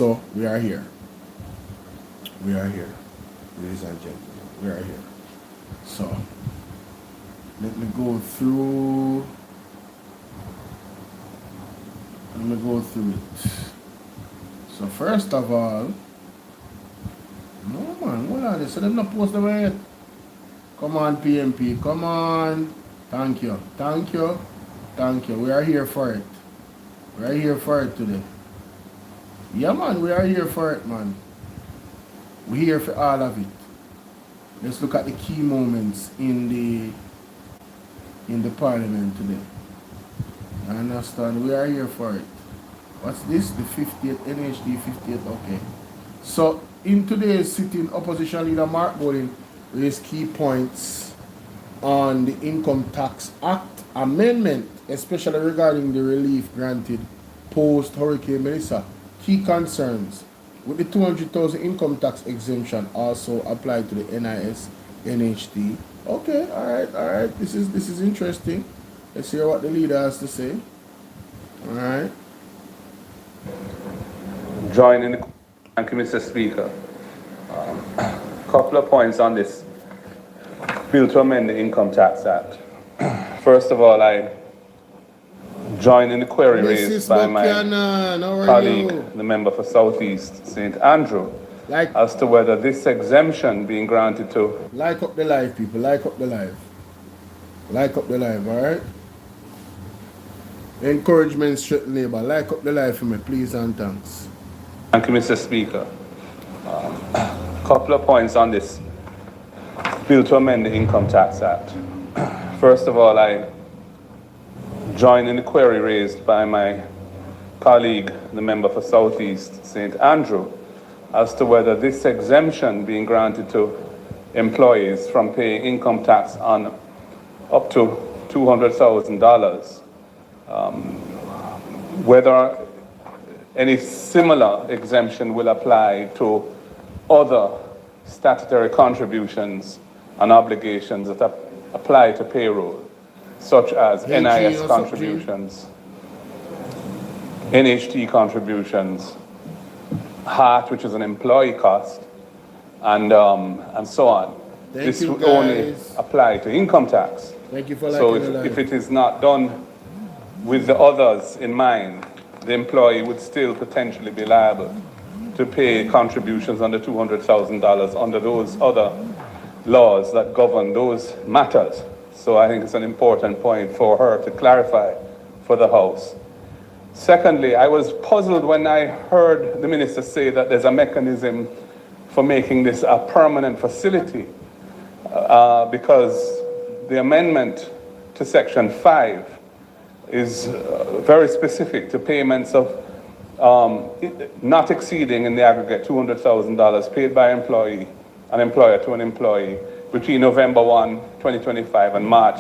so we are here. We are here, ladies and gentlemen. We are here. So let me go through. Let me go through it. So first of all, no man, what are they? So them not post them yet. Come on, PMP. Come on. Thank you. Thank you. Thank you. We are here for it. We are here for it today. Yeah, man. We are here for it, man. We're here for all of it. Let's look at the key moments in the parliament today. I understand. We are here for it. What's this? The 50th NHD 50th. Okay. So in today's sitting, opposition leader Mark Bolin raised key points on the Income Tax Act amendment, especially regarding the relief granted post Hurricane Melissa. Key concerns with the 200,000 income tax exemption also applied to the NIS NHD. Okay, all right. This is interesting. Let's hear what the leader has to say. All right. Joining the... Thank you, Mr. Speaker. Couple of points on this bill to amend the Income Tax Act. First of all, I join in the query raised by my colleague, the member for Southeast St. Andrew, as to whether this exemption being granted to... Like up the live, people. Like up the live. Like up the live, all right? Encouragement, straight labor. Like up the live for me, please and thanks. Thank you, Mr. Speaker. Couple of points on this bill to amend the Income Tax Act. First of all, I join in the query raised by my colleague, the member for Southeast St. Andrew, as to whether this exemption being granted to employees from paying income tax on up to $200,000, whether any similar exemption will apply to other statutory contributions and obligations that apply to payroll, such as NIS contributions, NHT contributions, HART, which is an employee cost, and so on. This would only apply to income tax. Thank you for so if it is not done with the others in mind, the employee would still potentially be liable to pay contributions under $200,000 under those other laws that govern those matters. So I think it's an important point for her to clarify for the House. Secondly, I was puzzled when I heard the minister say that there's a mechanism for making this a permanent facility, because the amendment to Section 5 is very specific to payments of not exceeding in the aggregate $200,000 paid by an employer to an employee between November 1, 2025 and March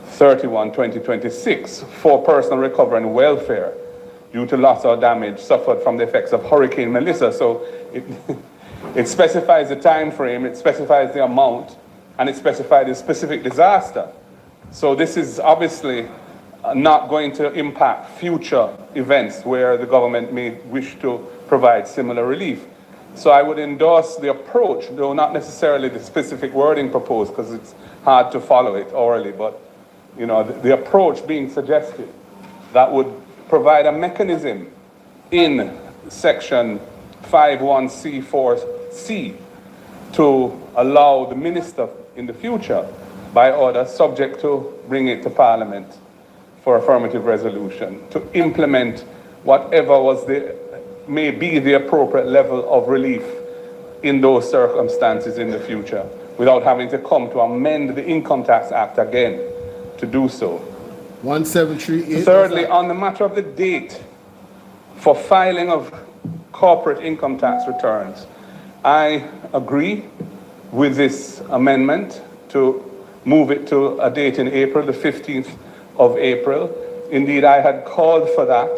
31, 2026 for personal recovery and welfare due to loss or damage suffered from the effects of Hurricane Melissa. So it specifies the time frame, it specifies the amount, and it specifies the specific disaster. So this is obviously not going to impact future events where the government may wish to provide similar relief. So I would endorse the approach, though not necessarily the specific wording proposed, because it's hard to follow it orally, but you know, the approach being suggested that would provide a mechanism in Section 51C4C to allow the minister in the future, by order subject to bring it to Parliament for affirmative resolution, to implement whatever may be the appropriate level of relief in those circumstances in the future, without having to come to amend the Income Tax Act again to do so. 1738. Thirdly, on the matter of the date for filing of corporate income tax returns, I agree with this amendment to move it to a date in April, the 15th of April. Indeed, I had called for that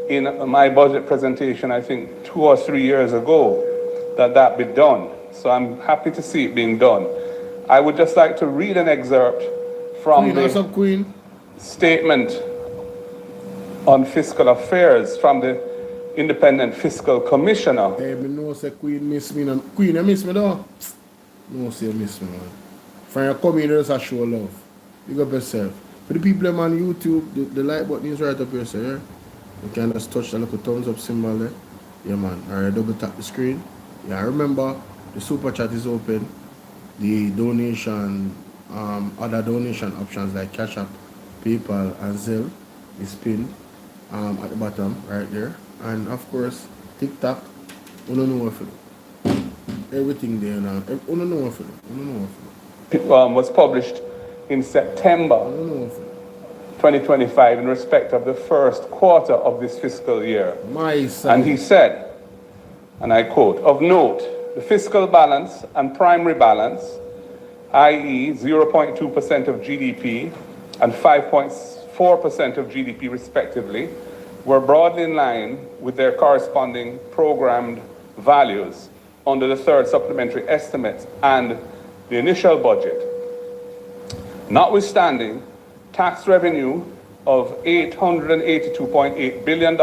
in my budget presentation, I think 2 or 3 years ago, that be done. So I'm happy to see it being done. I would just like to read an excerpt from the statement on fiscal affairs from the Independent Fiscal Commissioner. Hey, me know say Queen miss me. Queen, you miss me though? No, say you miss me, man. From your coming, there's a show love. Big up yourself. For the people them on YouTube, the like button is right up here, so yeah. You can just touch the little thumbs up symbol there. Yeah, man. Alright, double tap the screen. Yeah, remember, the super chat is open. The donation, other donation options like Cash App, PayPal, and Zelle is pinned at the bottom right there. And of course, TikTok, you don't know what to do. Everything there now. You don't know what to do. You don't know what to do. Was published in September 2025 in respect of the first quarter of this fiscal year. My son. And he said, and I quote, "Of note, the fiscal balance and primary balance, i.e. 0.2% of GDP and 5.4% of GDP respectively, were broadly in line with their corresponding programmed values under the third supplementary estimates and the initial budget. Notwithstanding, tax revenue of $882.8 billion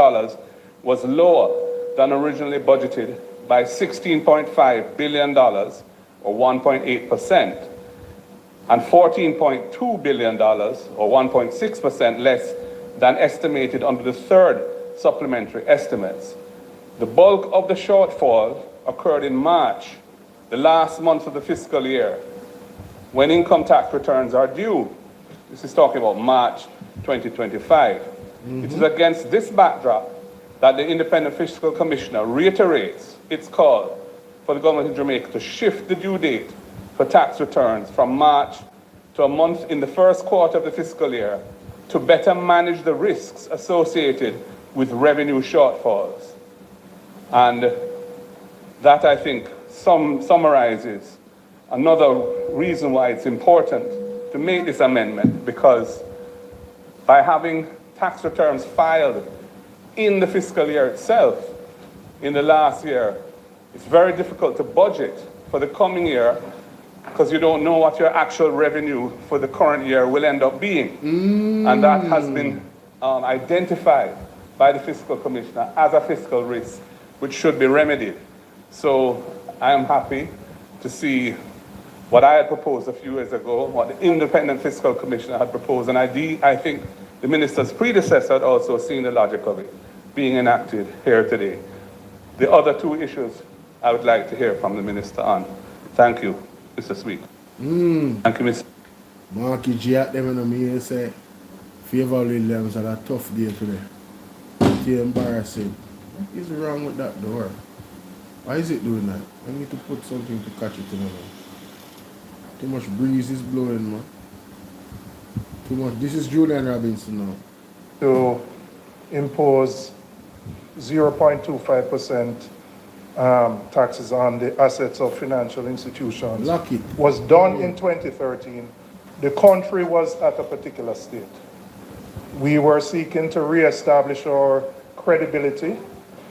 was lower than originally budgeted by $16.5 billion, or 1.8%, and $14.2 billion, or 1.6% less than estimated under the third supplementary estimates. The bulk of the shortfall occurred in March, the last month of the fiscal year, when income tax returns are due." This is talking about March 2025. It is against this backdrop that the Independent Fiscal Commissioner reiterates its call for the government of Jamaica to shift the due date for tax returns from March to a month in the first quarter of the fiscal year to better manage the risks associated with revenue shortfalls. And that, I think, summarizes another reason why it's important to make this amendment, because by having tax returns filed in the fiscal year itself, in the last year, it's very difficult to budget for the coming year because you don't know what your actual revenue for the current year will end up being. And that has been identified by the Fiscal Commissioner as a fiscal risk, which should be remedied. So I am happy to see what I had proposed a few years ago, what the Independent Fiscal Commissioner had proposed, and I think the minister's predecessor had also seen the logic of it being enacted here today. The other two issues I would like to hear from the minister on. Thank you, Mr. Speaker. Thank you, Mr. Marky G at them and me say, Favor Williams had a tough day today. It's embarrassing. What is wrong with that door? Why is it doing that? I need to put something to catch it in there. Too much breeze is blowing, man. Too much. This is Julian Robinson now. To impose 0.25% taxes on the assets of financial institutions was done in 2013. The country was at a particular state. We were seeking to reestablish our credibility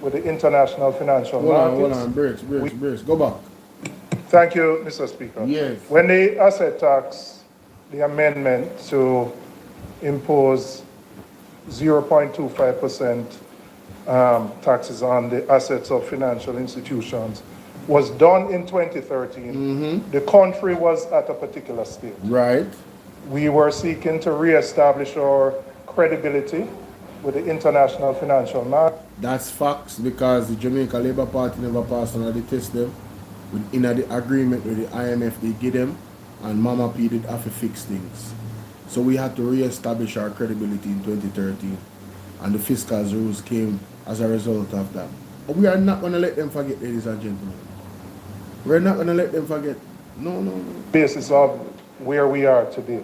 with the international financial markets. Hold on, breaks. Go back. Thank you, Mr. Speaker. Yes. When the asset tax, the amendment to impose 0.25% taxes on the assets of financial institutions was done in 2013. The country was at a particular state. Right. We were seeking to reestablish our credibility with the international financial market. That's facts, because the Jamaica Labour Party never passed on the test them. In the agreement with the IMF they give them, and Mama P did have to fix things. So we had to re-establish our credibility in 2013, and the fiscal rules came as a result of that. But we are not going to let them forget, ladies and gentlemen. We're not going to let them forget. No. Basis of where we are today.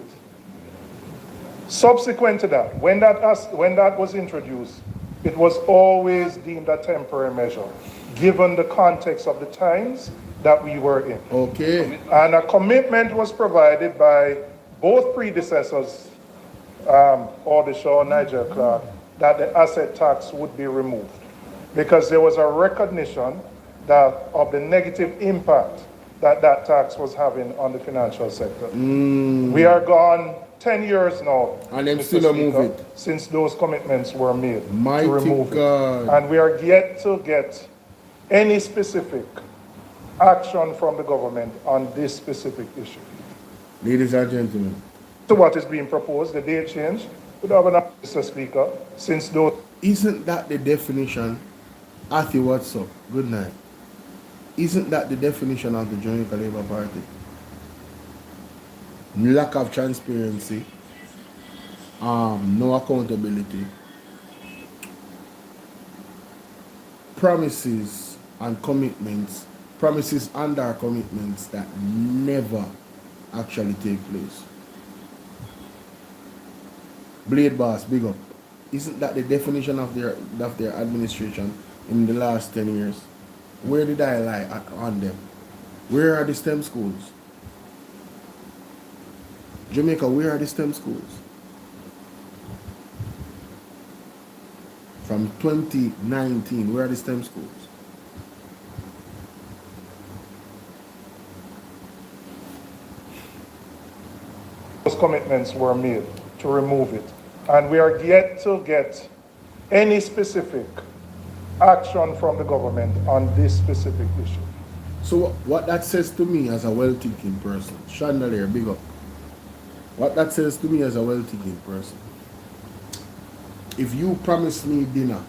Subsequent to that, when that was introduced, it was always deemed a temporary measure, given the context of the times that we were in. Okay. And a commitment was provided by both predecessors, Odpem and Nigel Clark, that the asset tax would be removed, because there was a recognition that of the negative impact that tax was having on the financial sector. We are gone 10 years now, And them Mr. still don't move Speaker, it. since those commitments were made Mighty to remove God. it. And we are yet to get any specific action from the government on this specific issue. Ladies and gentlemen, So what is being proposed, the date change, would have an Mr. Speaker, since those... isn't that the definition? Ati, what's up? Good night. Isn't that the definition of the Jamaica Labour Party? Lack of transparency, no accountability, promises and commitments, promises and our commitments that never actually take place. Blade Boss, big up. Isn't that the definition of their administration in the last 10 years? Where did I lie on them? Where are the STEM schools? Jamaica, where are the STEM schools? From 2019, where are the STEM schools? those commitments were made to remove it. And we are yet to get any specific action from the government on this specific issue. So what that says to me as a well-thinking person, Chandelier, big up. What that says to me as a well-thinking person, if you promise me dinner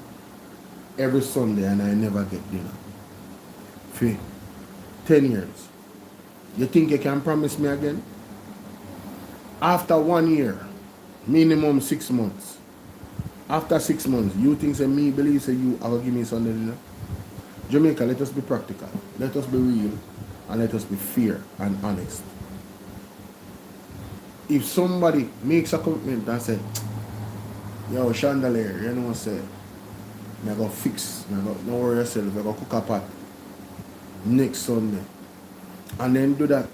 every Sunday and I never get dinner for 10 years, you think you can promise me again? After 1 year, minimum 6 months, after 6 months, you think say me believe say you are going to give me Sunday dinner? Jamaica, let us be practical, let us be real, and let us be fair and honest. If somebody makes a commitment and say, yo, Chandelier, you know what I say, I go fix, don't worry yourself, I go cook a pot next Sunday, and then do that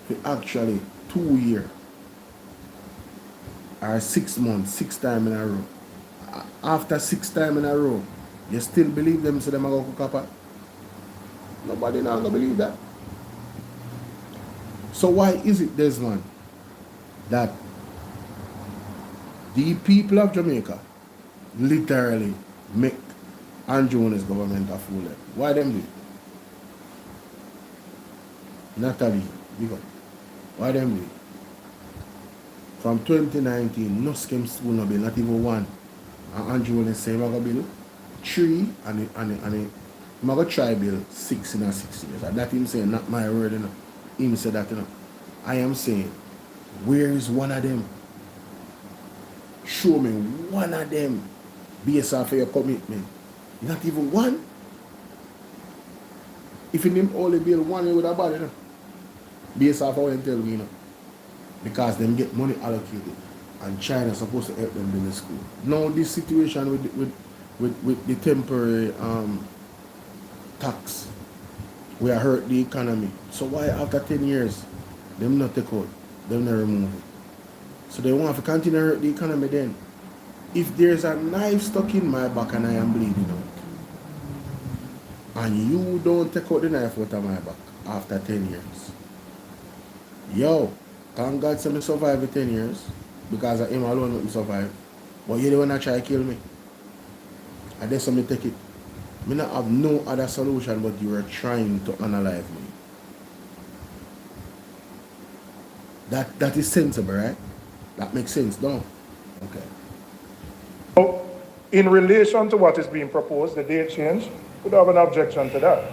for actually 2 years or 6 months, 6 times in a row. After 6 times in a row, you still believe them, so them are going to cook a pot? Nobody not going to believe that. So why is it, Desmond, that the people of Jamaica literally make Andrew Holness government a fool? Why them do it? Natalie, because why them do it? From 2019, no scheme school no bill, not even one. And Andrew Holness say I'm going to build 3 and I'm going to try build 6 in a 6 years. And that him saying, not my word, you know. Him said that, you know. I am saying, where is one of them? Show me one of them based off of your commitment. Not even one. If you didn't only build one, you would have bought it, you know. Based off of what you tell me, you know. Because them get money allocated. And China is supposed to help them build a school. Now this situation with the temporary tax, we are hurt the economy. So why after 10 years, them not take out, them not remove it? So they want to continue to hurt the economy then. If there's a knife stuck in my back and I am bleeding out, and you don't take out the knife out of my back after 10 years, yo, thank God say me survive the 10 years, because of him alone let me survive. But you the one that try to kill me. And then so me take it. Me not have no other solution but you are trying to unalive me. That is sensible, right? That makes sense, don't? Okay. So, in relation to what is being proposed, the date change, would have an objection to that.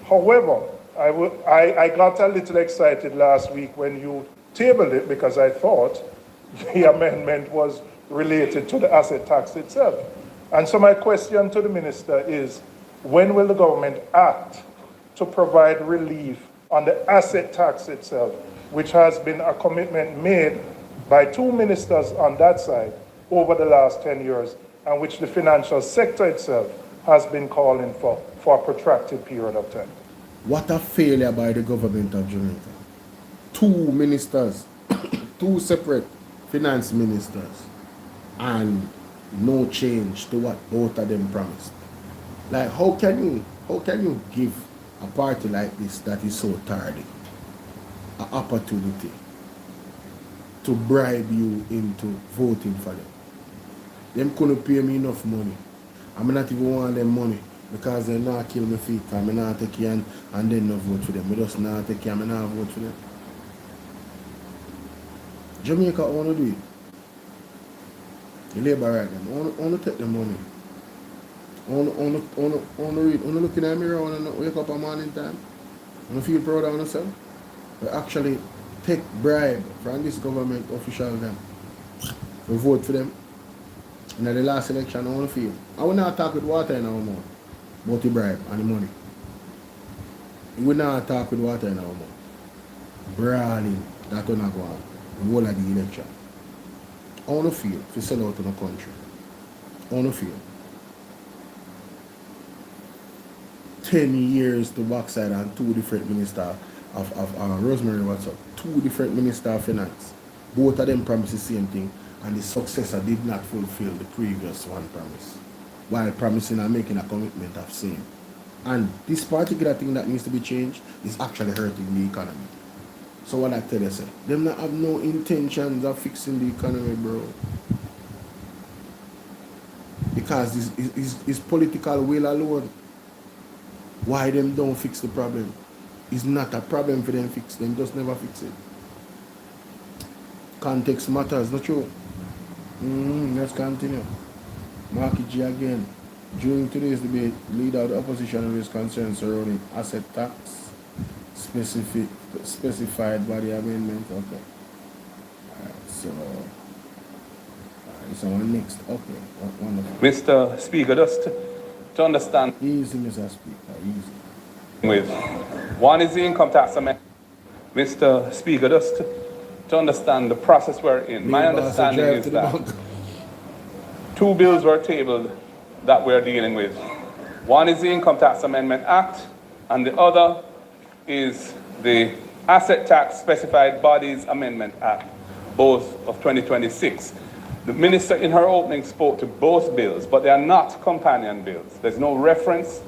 However, I got a little excited last week when you tabled it because I thought the amendment was related to the asset tax itself. And so my question to the minister is, when will the government act to provide relief on the asset tax itself, which has been a commitment made by 2 ministers on that side over the last 10 years, and which the financial sector itself has been calling for a protracted period of time? What a failure by the government of Jamaica. 2 ministers, 2 separate finance ministers, and no change to what both of them promised. Like, how can you give a party like this that is so tardy an opportunity to bribe you into voting for them. Them couldn't pay me enough money. I'm not even want them money because they not kill me feet and I not take you and then not vote for them. I just not take you and I not vote for them. Jamaica want to do it. The labor right them. Want to take the money. Want to read. Want to look in the mirror. Want to wake up a morning time. Want to feel proud of yourself. We actually take bribe from this government official them. We vote for them. In the last election, I want to feel. I will not talk with water in our mouth about the bribe and the money. We will not talk with water in our mouth. Brawling, that will not go on. The whole of the election. I want to feel to sell out in the country. I want to feel. 10 years to backside and 2 different ministers of Rosemary, what's up? 2 different ministers of finance. Both of them promised the same thing. And the successor did not fulfill the previous one promise, while promising and making a commitment of same. And this particular thing that needs to be changed is actually hurting the economy. So what I tell you, sir, them not have no intentions of fixing the economy, bro. Because it's political will alone. Why them don't fix the problem? It's not a problem for them fix, them just never fix it. Context matters, not true? Let's continue. Marky G again. During today's debate, leader of the opposition raised concerns surrounding asset tax specified by the amendment. Okay. So one next. Okay. Wonderful. Mr. Speaker, just to understand. Easy, Mr. Speaker. Easy. With one is the income tax amendment. Mr. Speaker, just to understand the process we're in. My understanding is that 2 bills were tabled that we're dealing with. One is the Income Tax Amendment Act, and the other is the Asset Tax Specified Bodies Amendment Act, both of 2026. The minister in her opening spoke to both bills, but they are not companion bills. There's no reference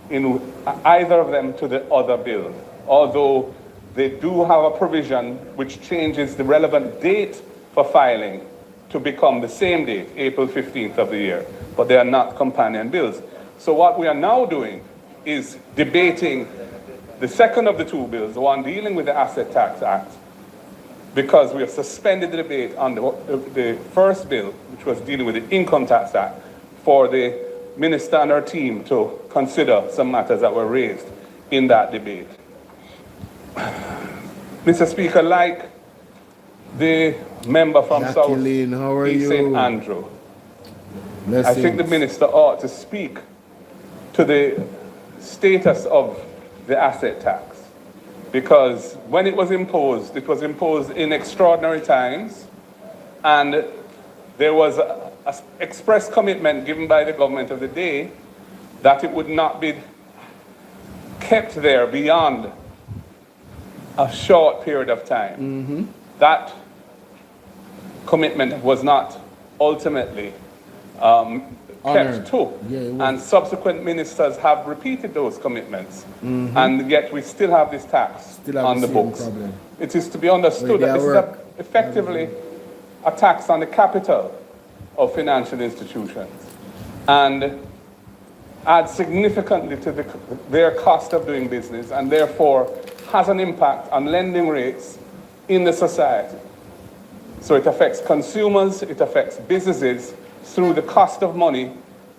in either of them to the other bill, although they do have a provision which changes the relevant date for filing to become the same date, April 15th of the year, but they are not companion bills. So what we are now doing is debating the second of the 2 bills, the one dealing with the Asset Tax Act, because we have suspended the debate on the first bill, which was dealing with the Income Tax Act, for the minister and her team to consider some matters that were raised in that debate. Mr. Speaker, like the member from South East St. Andrew, I think the minister ought to speak to the status of the asset tax. Because when it was imposed in extraordinary times, and there was an express commitment given by the government of the day that it would not be kept there beyond a short period of time. That commitment was not ultimately kept to. And subsequent ministers have repeated those commitments. And yet we still have this tax on the books. Problem. It is to be understood that this is effectively a tax on the capital of financial institutions and adds significantly to their cost of doing business, and therefore has an impact on lending rates in the society. So it affects consumers, it affects businesses through the cost of money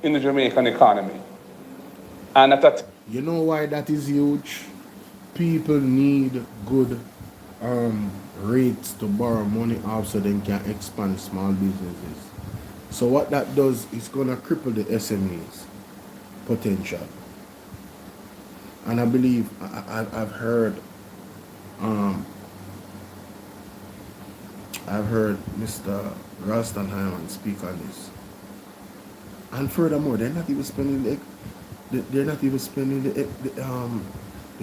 in the Jamaican economy. And at that, you know why that is huge? People need good rates to borrow money off so they can expand small businesses. So what that does is going to cripple the SMEs potential. And I believe I've heard Mr. Rastenheimer speak on this. And furthermore, they're not even spending the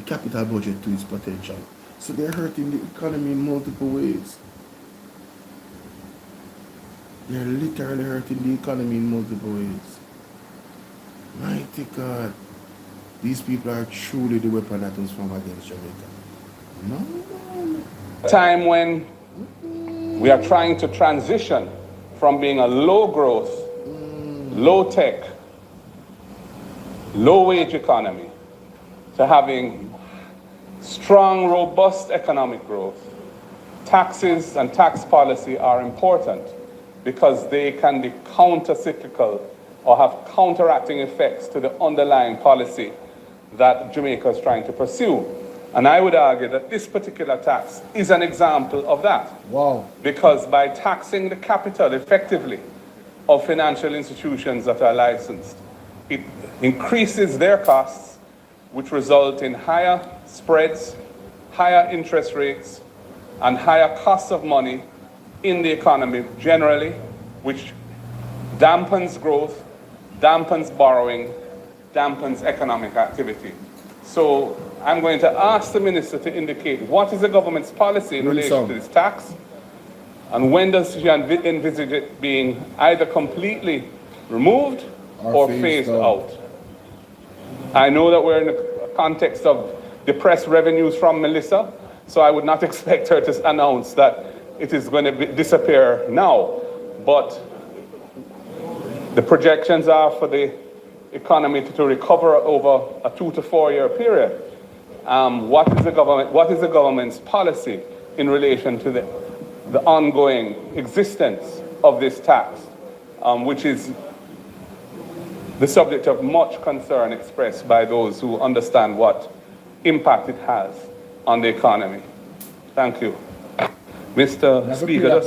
capital budget to its potential. So they're hurting the economy in multiple ways. They're literally hurting the economy in multiple ways. Mighty God. These people are truly the weapon that was formed against Jamaica. No. Time when We are trying to transition from being a low growth, low tech, low wage economy to having strong, robust economic growth. Taxes and tax policy are important because they can be counter-cyclical or have counteracting effects to the underlying policy that Jamaica is trying to pursue. And I would argue that this particular tax is an example of that. Wow. Because by taxing the capital effectively of financial institutions that are licensed, it increases their costs, which result in higher spreads, higher interest rates, and higher costs of money in the economy generally, which dampens growth, dampens borrowing, dampens economic activity. So I'm going to ask the minister to indicate what is the government's policy in relation to this tax, and when does she envisage it being either completely removed or phased out? I know that we're in a context of depressed revenues from Melissa, so I would not expect her to announce that it is going to disappear now, but the projections are for the economy to recover over a 2 to 4 year period. What is the government's policy in relation to the ongoing existence of this tax, which is the subject of much concern expressed by those who understand what impact it has on the economy? Thank you. Mr. Speaker,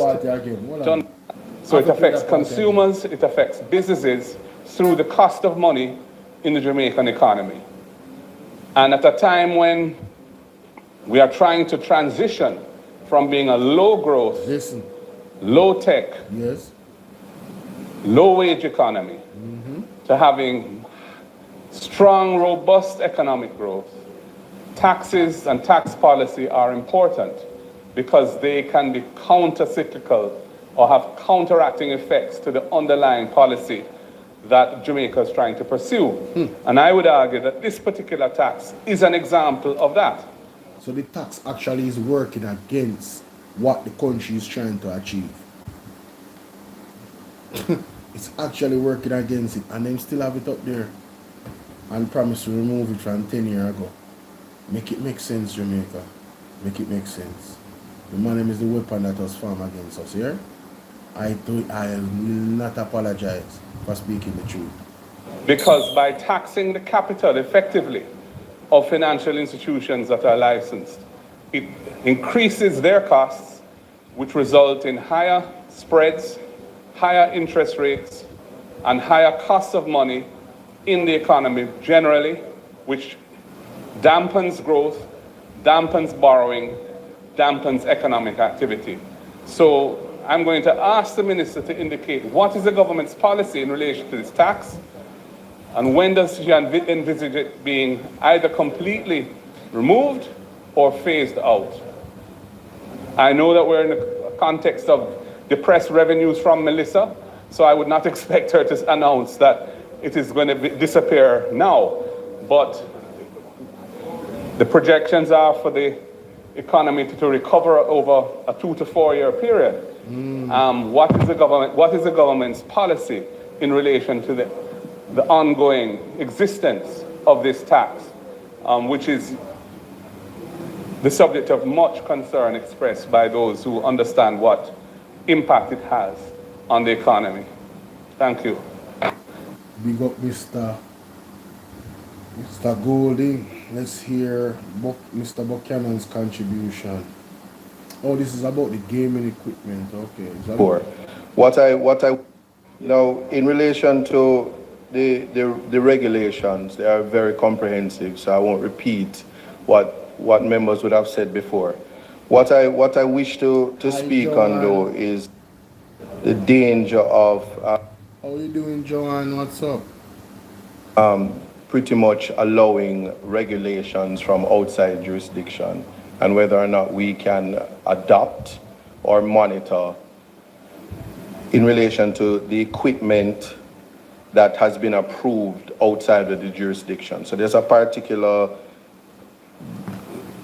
so it affects consumers, it affects businesses through the cost of money in the Jamaican economy. And at a time when we are trying to transition from being a low growth, low tech, low wage economy to having strong, robust economic growth, taxes and tax policy are important because they can be counter-cyclical or have counteracting effects to the underlying policy that Jamaica is trying to pursue. And I would argue that this particular tax is an example of that. So the tax actually is working against what the country is trying to achieve. It's actually working against it, and them still have it up there and promise to remove it from 10 years ago. Make it make sense, Jamaica. Make it make sense. The money is the weapon that was formed against us here. I will not apologize for speaking the truth. Because by taxing the capital effectively of financial institutions that are licensed, it increases their costs, which result in higher spreads, higher interest rates, and higher costs of money in the economy generally, which dampens growth, dampens borrowing, dampens economic activity. So I'm going to ask the minister to indicate what is the government's policy in relation to this tax, and when does she envisage it being either completely removed or phased out? I know that we're in a context of depressed revenues from Melissa, so I would not expect her to announce that it is going to disappear now, but the projections are for the economy to recover over a 2 to 4 year period. What is the government's policy in relation to the ongoing existence of this tax, which is the subject of much concern expressed by those who understand what impact it has on the economy? Thank you. Big up Mr. Goldie. Let's hear Mr. Buchanan's contribution. Oh, this is about the gaming equipment. Okay. What I now in relation to the regulations, they are very comprehensive, so I won't repeat what members would have said before. What I wish to speak on though is the danger of how you doing, Joanne? What's up? Pretty much allowing regulations from outside jurisdiction, and whether or not we can adopt or monitor in relation to the equipment that has been approved outside of the jurisdiction. So there's a particular,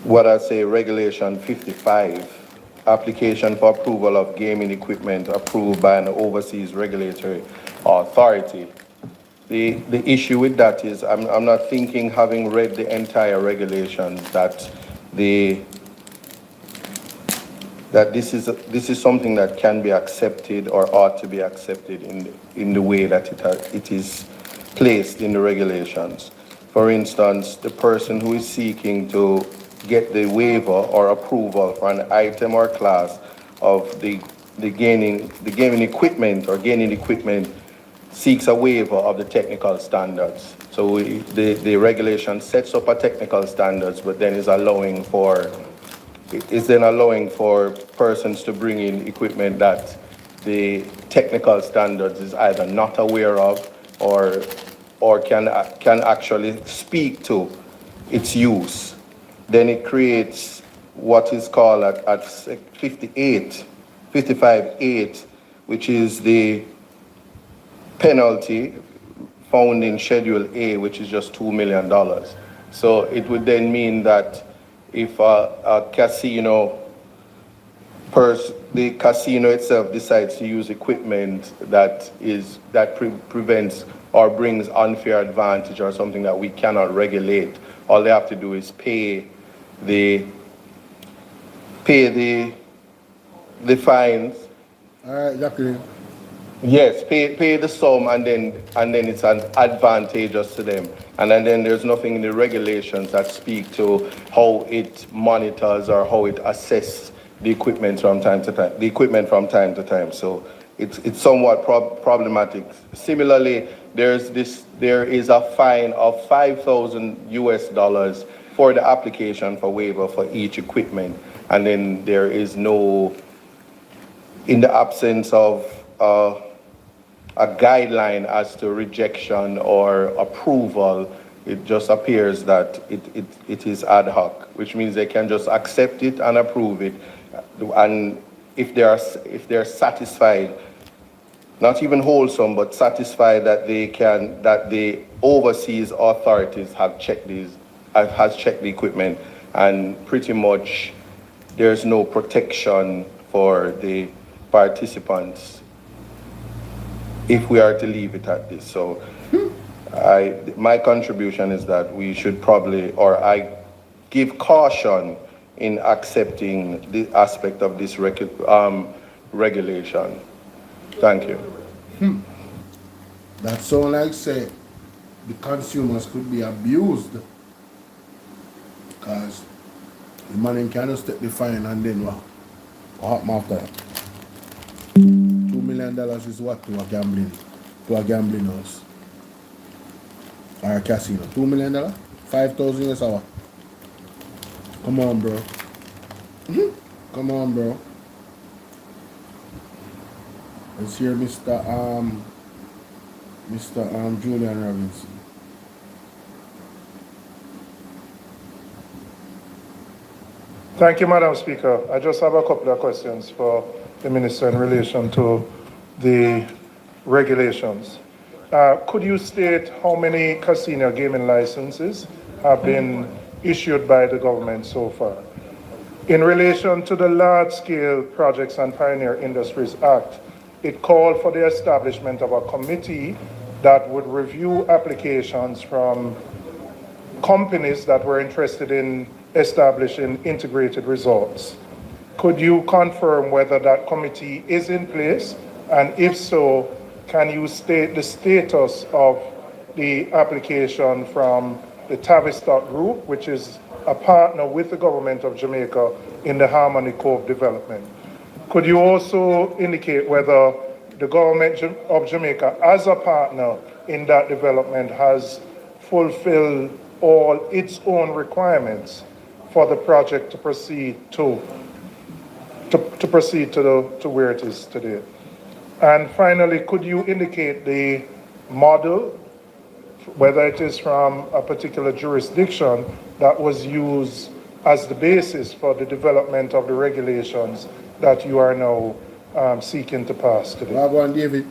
what I say, Regulation 55 application for approval of gaming equipment approved by an overseas regulatory authority. The issue with that is I'm not thinking, having read the entire regulations, that this is something that can be accepted or ought to be accepted in the way that it is placed in the regulations. For instance, the person who is seeking to get the waiver or approval for an item or class of the gaming equipment or gaming equipment seeks a waiver of the technical standards. So the regulation sets up a technical standards, but then is allowing for persons to bring in equipment that the technical standards is either not aware of or can actually speak to its use. Then it creates what is called at 55.8, which is the penalty found in Schedule A, which is just $2 million. So it would then mean that if a casino, the casino itself decides to use equipment that prevents or brings unfair advantage or something that we cannot regulate, all they have to do is pay the fines. All right, Jacqueline. Yes, pay the sum, and then it's an advantageous to them. And then there's nothing in the regulations that speak to how it monitors or how it assesses the equipment from time to time. So it's somewhat problematic. Similarly, there is a fine of $5,000 for the application for waiver for each equipment, and then there is no, in the absence of a guideline as to rejection or approval, it just appears that it is ad hoc, which means they can just accept it and approve it. And if they're satisfied, not even wholesome, but satisfied that that the overseas authorities have checked the equipment, and pretty much there's no protection for the participants if we are to leave it at this. So my contribution is that we should probably, or I give caution in accepting the aspect of this regulation. Thank you. That sounds like, say, the consumers could be abused, because the money can just take the fine and then what happen after that? $2 million is what to a gambling house or a casino? $2 million? 5,000 is our. Come on, bro. Come on, bro. Let's hear Mr. Julian Robinson. Thank you, Madam Speaker. I just have a couple of questions for the Minister in relation to the regulations. Could you state how many casino gaming licenses have been issued by the government so far? In relation to the Large-Scale Projects and Pioneer Industries Act, it called for the establishment of a committee that would review applications from companies that were interested in establishing integrated resorts. Could you confirm whether that committee is in place? And if so, can you state the status of the application from the Tavistock Group, which is a partner with the government of Jamaica in the Harmony Cove development? Could you also indicate whether the government of Jamaica, as a partner in that development, has fulfilled all its own requirements for the project to proceed to where it is today? And finally, could you indicate the model, whether it is from a particular jurisdiction, that was used as the basis for the development of the regulations that you are now seeking to pass today? David.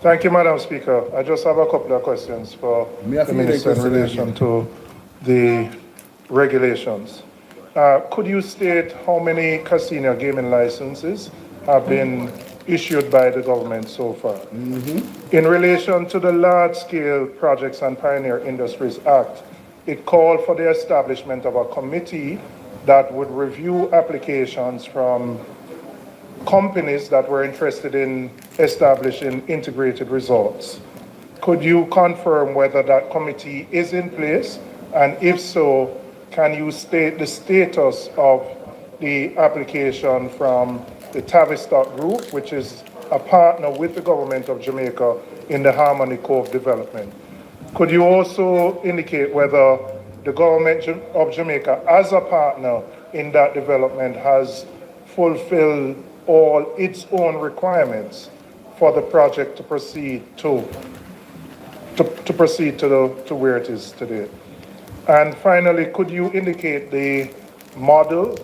Thank you, Madam Speaker. I just have a couple of questions for the Minister in relation to the regulations. Could you state how many casino gaming licenses have been issued by the government so far? In relation to the Large-Scale Projects and Pioneer Industries Act, it called for the establishment of a committee that would review applications from companies that were interested in establishing integrated resorts. Could you confirm whether that committee is in place? And if so, can you state the status of the application from the Tavistock Group, which is a partner with the government of Jamaica in the Harmony Cove development? Could you also indicate whether the government of Jamaica, as a partner in that development, has fulfilled all its own requirements for the project to proceed to where it is today? And finally, could you indicate the model,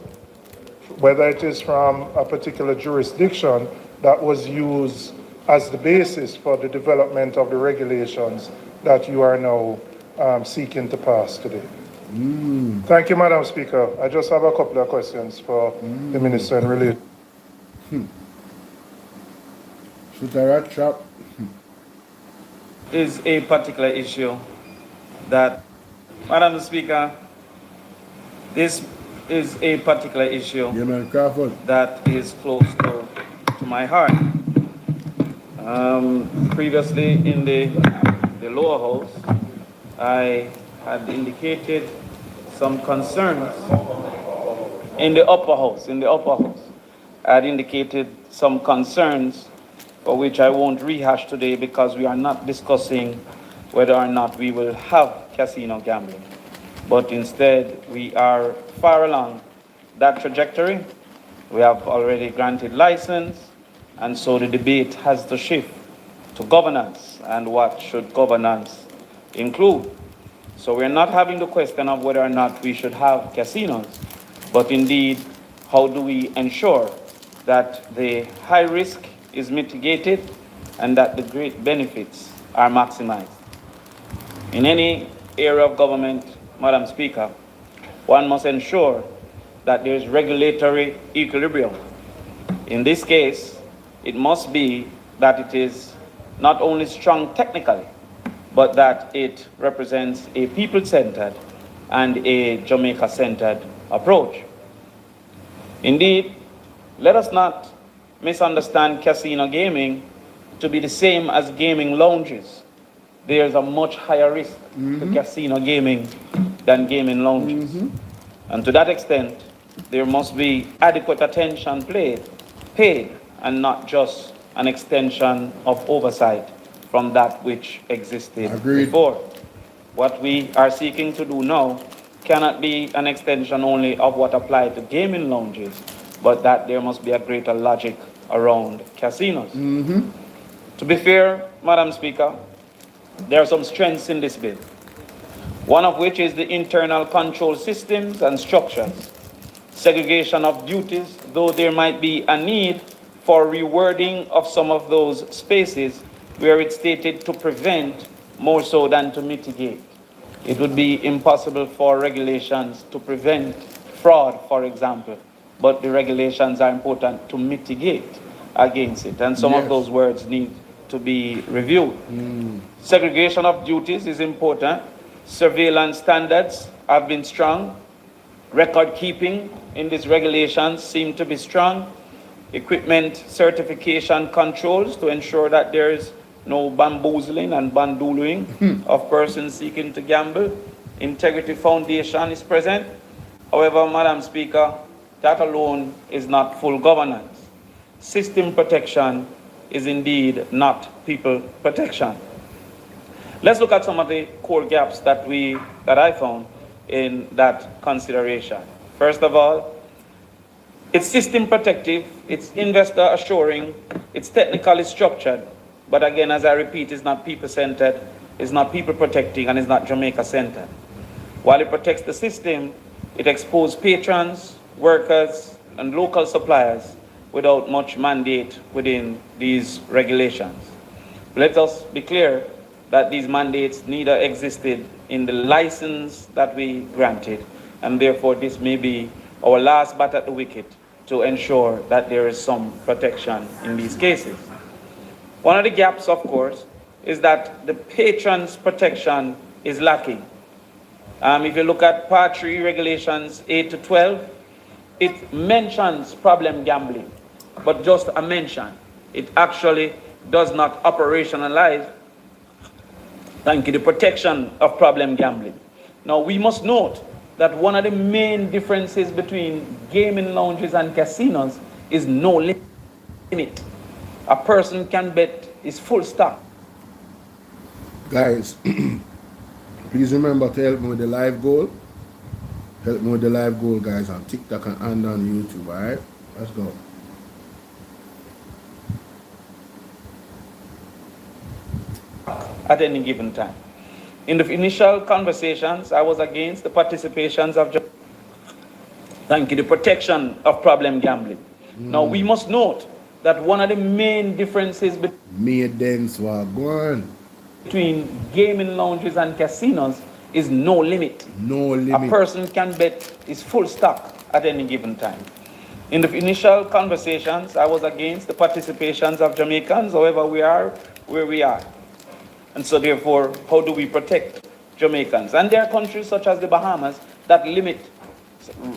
whether it is from a particular jurisdiction, that was used as the basis for the development of the regulations that you are now seeking to pass today? Thank you, Madam Speaker. I just have a couple of questions for the Minister in relation. Should I wrap up? Is a particular issue that, Madam Speaker, this is a particular issue that is close to my heart. Previously in the lower house, I had indicated some concerns in the upper house. I had indicated some concerns for which I won't rehash today because we are not discussing whether or not we will have casino gambling. But instead, we are far along that trajectory. We have already granted license, and so the debate has to shift to governance and what should governance include. So we're not having the question of whether or not we should have casinos, but indeed, how do we ensure that the high risk is mitigated and that the great benefits are maximized? In any area of government, Madam Speaker, one must ensure that there is regulatory equilibrium. In this case, it must be that it is not only strong technically, but that it represents a people-centered and a Jamaica-centered approach. Indeed, let us not misunderstand casino gaming to be the same as gaming lounges. There's a much higher risk to casino gaming than gaming lounges. And to that extent, there must be adequate attention paid, and not just an extension of oversight from that which existed before. What we are seeking to do now cannot be an extension only of what applied to gaming lounges, but that there must be a greater logic around casinos. To be fair, Madam Speaker, there are some strengths in this bill, one of which is the internal control systems and structures, segregation of duties, though there might be a need for rewording of some of those spaces where it's stated to prevent more so than to mitigate. It would be impossible for regulations to prevent fraud, for example, but the regulations are important to mitigate against it, and some of those words need to be reviewed. Segregation of duties is important. Surveillance standards have been strong. Record keeping in these regulations seem to be strong. Equipment certification controls to ensure that there is no bamboozling and bandooling of persons seeking to gamble. Integrity Foundation is present. However, Madam Speaker, that alone is not full governance. System protection is indeed not people protection. Let's look at some of the core gaps that I found in that consideration. First of all, it's system protective, it's investor assuring, it's technically structured, but again, as I repeat, it's not people-centered, it's not people protecting, and it's not Jamaica-centered. While it protects the system, it exposes patrons, workers, and local suppliers without much mandate within these regulations. Let us be clear that these mandates neither existed in the license that we granted, And therefore, this may be our last bat at the wicket to ensure that there is some protection in these cases. One of the gaps, of course, is that the patron's protection is lacking. If you look at Part 3 Regulations 8 to 12, it mentions problem gambling, but just a mention. It actually does not operationalize, the protection of problem gambling. Now, we must note that one of the main differences between gaming lounges and casinos is no limit. A person can bet his full stop. Guys, please remember to help me with the live goal. Help me with the live goal, guys, on TikTok and on YouTube, alright? Let's go. At any given time. In the initial conversations, I was against the participations of the protection of problem gambling. Now, we must note that one of the main differences between gaming lounges and casinos is no limit. No limit. A person can bet his full stock at any given time. In the initial conversations, I was against the participations of Jamaicans. However, we are where we are. And so therefore, how do we protect Jamaicans? And there are countries such as the Bahamas that limit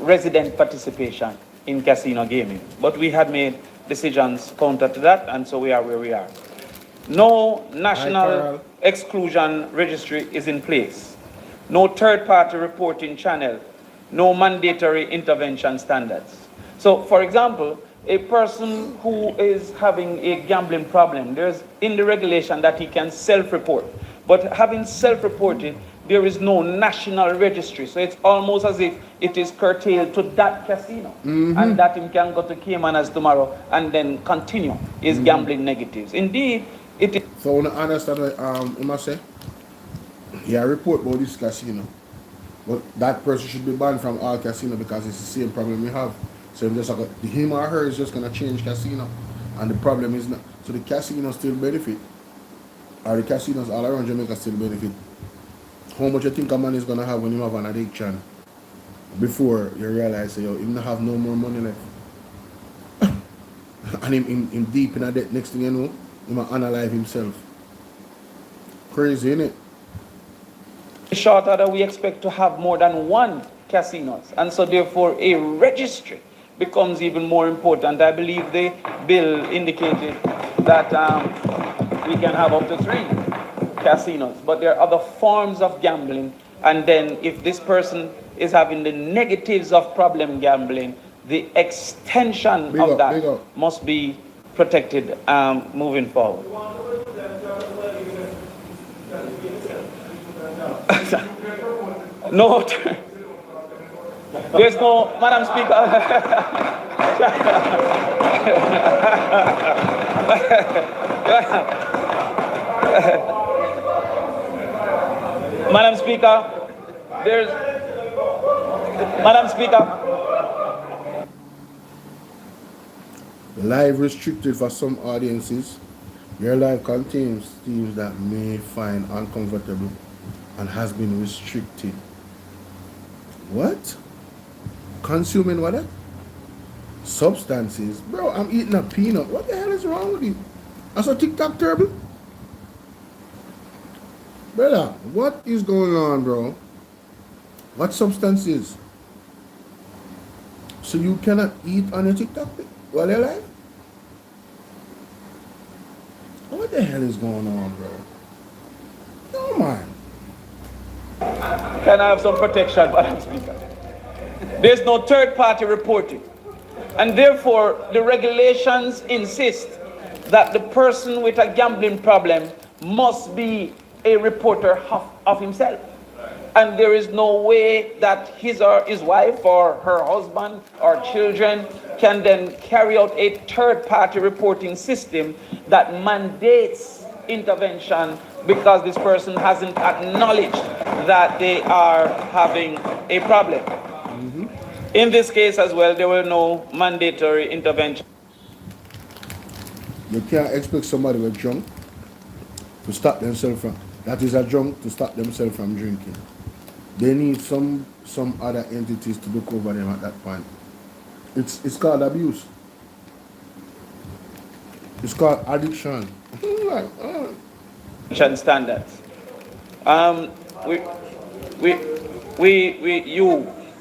resident participation in casino gaming. But we had made decisions counter to that, and so we are where we are. No national exclusion registry is in place. No third-party reporting channel. No mandatory intervention standards. So, for example, a person who is having a gambling problem, there's in the regulation that he can self-report. But having self-reported, there is no national registry. So it's almost as if it is curtailed to that casino. And that him can go to Caymanas tomorrow and then continue his gambling negatives. Indeed, it is. So I understand what you must say. Yeah, report about this casino. But that person should be banned from all casino because it's the same problem we have. So him or her is just gonna change casino, and the problem is not. So the casinos still benefit, or the casinos all around Jamaica still benefit. How much you think a man is gonna have when you have an addiction before you realize yo, he don't have no more money left, and him deep in a debt. Next thing you know, he might unalive himself. Crazy, innit? Short order, we expect to have more than one casinos, and so therefore a registry becomes even more important. I believe the bill indicated that we can have up to 3 casinos, but there are other forms of gambling. And then if this person is having the negatives of problem gambling, the extension of that must be protected moving forward. No. There's no, Madam Speaker. Madam Speaker, Madam Speaker. Live restricted for some audiences. Your live contains themes that may find uncomfortable and has been restricted. What? Consuming what? Substances. Bro, I'm eating a peanut. What the hell is wrong with you? That's a TikTok terrible? Brother, what is going on, bro? What substances? So you cannot eat on your TikTok while you're alive? What the hell is going on, bro? No, man. Can I have some protection, Madam Speaker? There's no third-party reporting. And therefore, the regulations insist that the person with a gambling problem must be a reporter of himself. And there is no way that his or his wife or her husband or children can then carry out a third-party reporting system that mandates intervention because this person hasn't acknowledged that they are having a problem. In this case as well, there were no mandatory intervention. You can't expect somebody with drunk to stop themselves from, that is a drunk to stop themselves from drinking. They need some other entities to look over them at that point. It's called abuse. It's called addiction. Standards.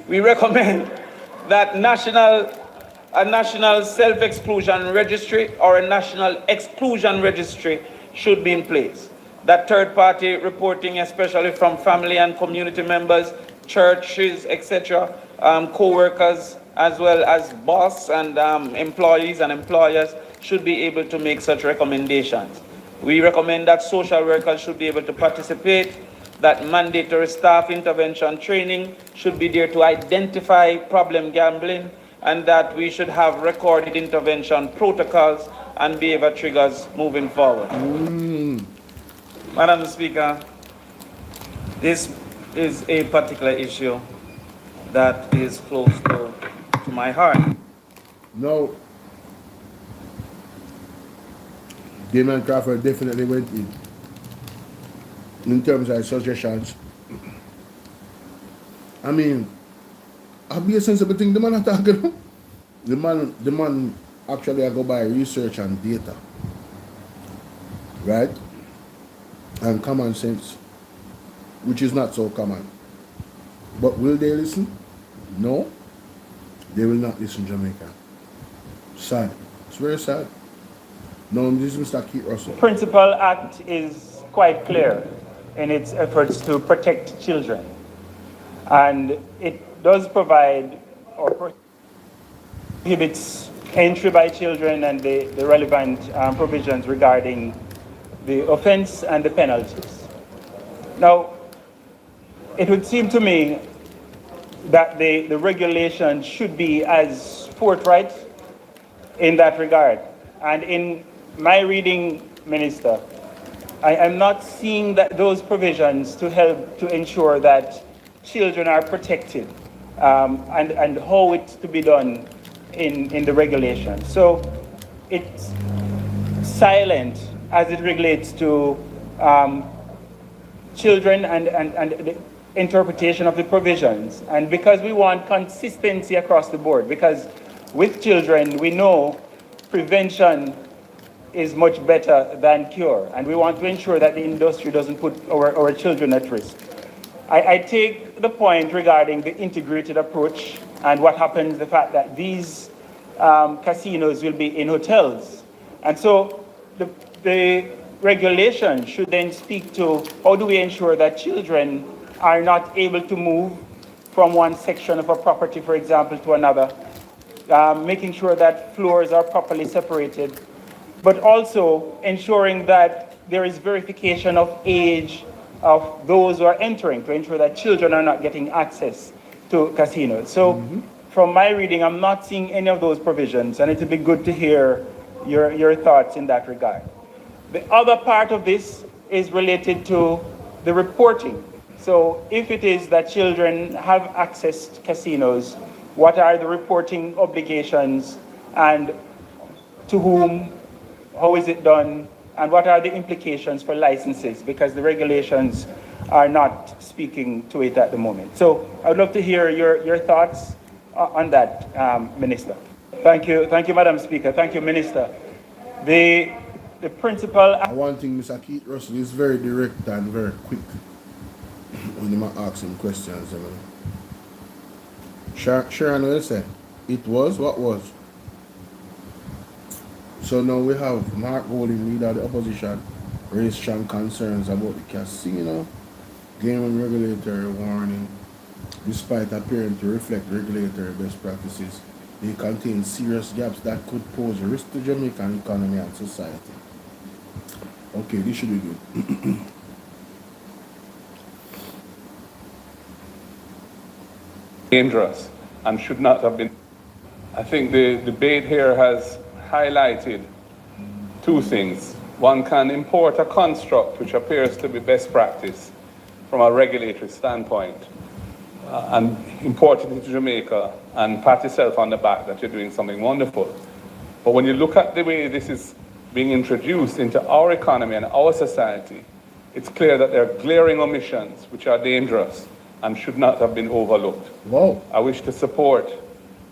We recommend that a national self-exclusion registry or a national exclusion registry should be in place. That third-party reporting, especially from family and community members, churches, etc., co-workers, as well as boss and employees and employers should be able to make such recommendations. We recommend that social workers should be able to participate, that mandatory staff intervention training should be there to identify problem gambling, and that we should have recorded intervention protocols and behavior triggers moving forward. Madam Speaker, this is a particular issue that is close to my heart. No. Damon Crawford definitely went in terms of suggestions. I mean, I'll be a sensible thing the man are talking about. The man actually I go by research and data. Right? And common sense, which is not so common. But will they listen? No. They will not listen, Jamaica. Sad. It's very sad. No, this is Mr. Keith Russell. The Principal Act is quite clear in its efforts to protect children. And it does provide or prohibits entry by children and the relevant provisions regarding the offense and the penalties. Now, it would seem to me that the regulation should be as forthright in that regard. And in my reading, Minister, I am not seeing that those provisions to help to ensure that children are protected and how it's to be done in the regulation. So it's silent as it relates to children and the interpretation of the provisions. And because we want consistency across the board, because with children, we know prevention is much better than cure. And we want to ensure that the industry doesn't put our children at risk. I take the point regarding the integrated approach and what happens, the fact that these casinos will be in hotels. And so the regulation should then speak to how do we ensure that children are not able to move from one section of a property, for example, to another, making sure that floors are properly separated, but also ensuring that there is verification of age of those who are entering to ensure that children are not getting access to casinos. So from my reading, I'm not seeing any of those provisions, and it would be good to hear your thoughts in that regard. The other part of this is related to the reporting. So if it is that children have access to casinos, what are the reporting obligations and to whom, how is it done, and what are the implications for licenses, because the regulations are not speaking to it at the moment. So I would love to hear your thoughts on that, Minister. Thank you, Madam Speaker. Thank you, Minister. The principal... One thing, Mr. Keith Russell is very direct and very quick when you ask him questions. Sharon will say, it was what was. So now we have Mark Golding, leader of the opposition, raised strong concerns about the casino gaming regulatory warning. Despite appearing to reflect regulatory best practices, they contain serious gaps that could pose a risk to Jamaican economy and society. Okay, this should be good. Dangerous and should not have been. I think the debate here has highlighted two things. One can import a construct which appears to be best practice from a regulatory standpoint and import it into Jamaica and pat yourself on the back that you're doing something wonderful. But when you look at the way this is being introduced into our economy and our society, it's clear that there are glaring omissions which are dangerous. and should not have been overlooked. Whoa. I wish to support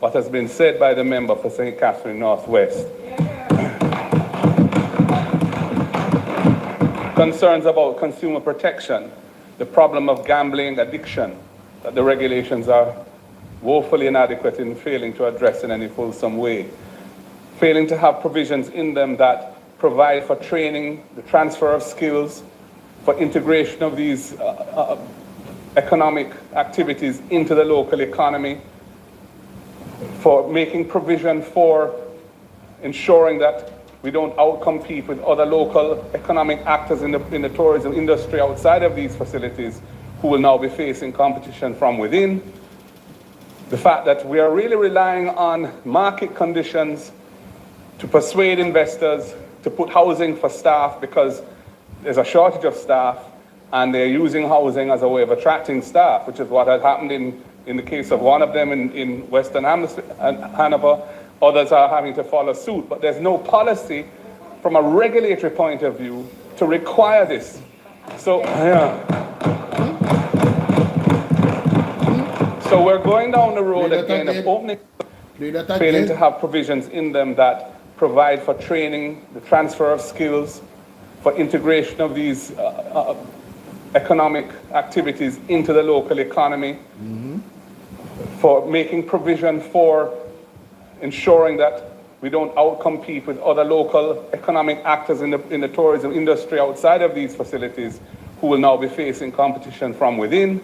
what has been said by the member for St. Catherine Northwest. Concerns about consumer protection, the problem of gambling addiction, that the regulations are woefully inadequate in failing to address in any fulsome way, failing to have provisions in them that provide for training, the transfer of skills, for integration of these economic activities into the local economy, for making provision for ensuring that we don't outcompete with other local economic actors in the tourism industry outside of these facilities who will now be facing competition from within. The fact that we are really relying on market conditions to persuade investors to put housing for staff because there's a shortage of staff and they're using housing as a way of attracting staff, which is what had happened in the case of one of them in Western Hanover. Others are having to follow suit, but there's no policy from a regulatory point of view to require this. So, so we're going down the road again of opening, failing to have provisions in them that provide for training, the transfer of skills, for integration of these economic activities into the local economy, for making provision for ensuring that we don't outcompete with other local economic actors in the tourism industry outside of these facilities who will now be facing competition from within.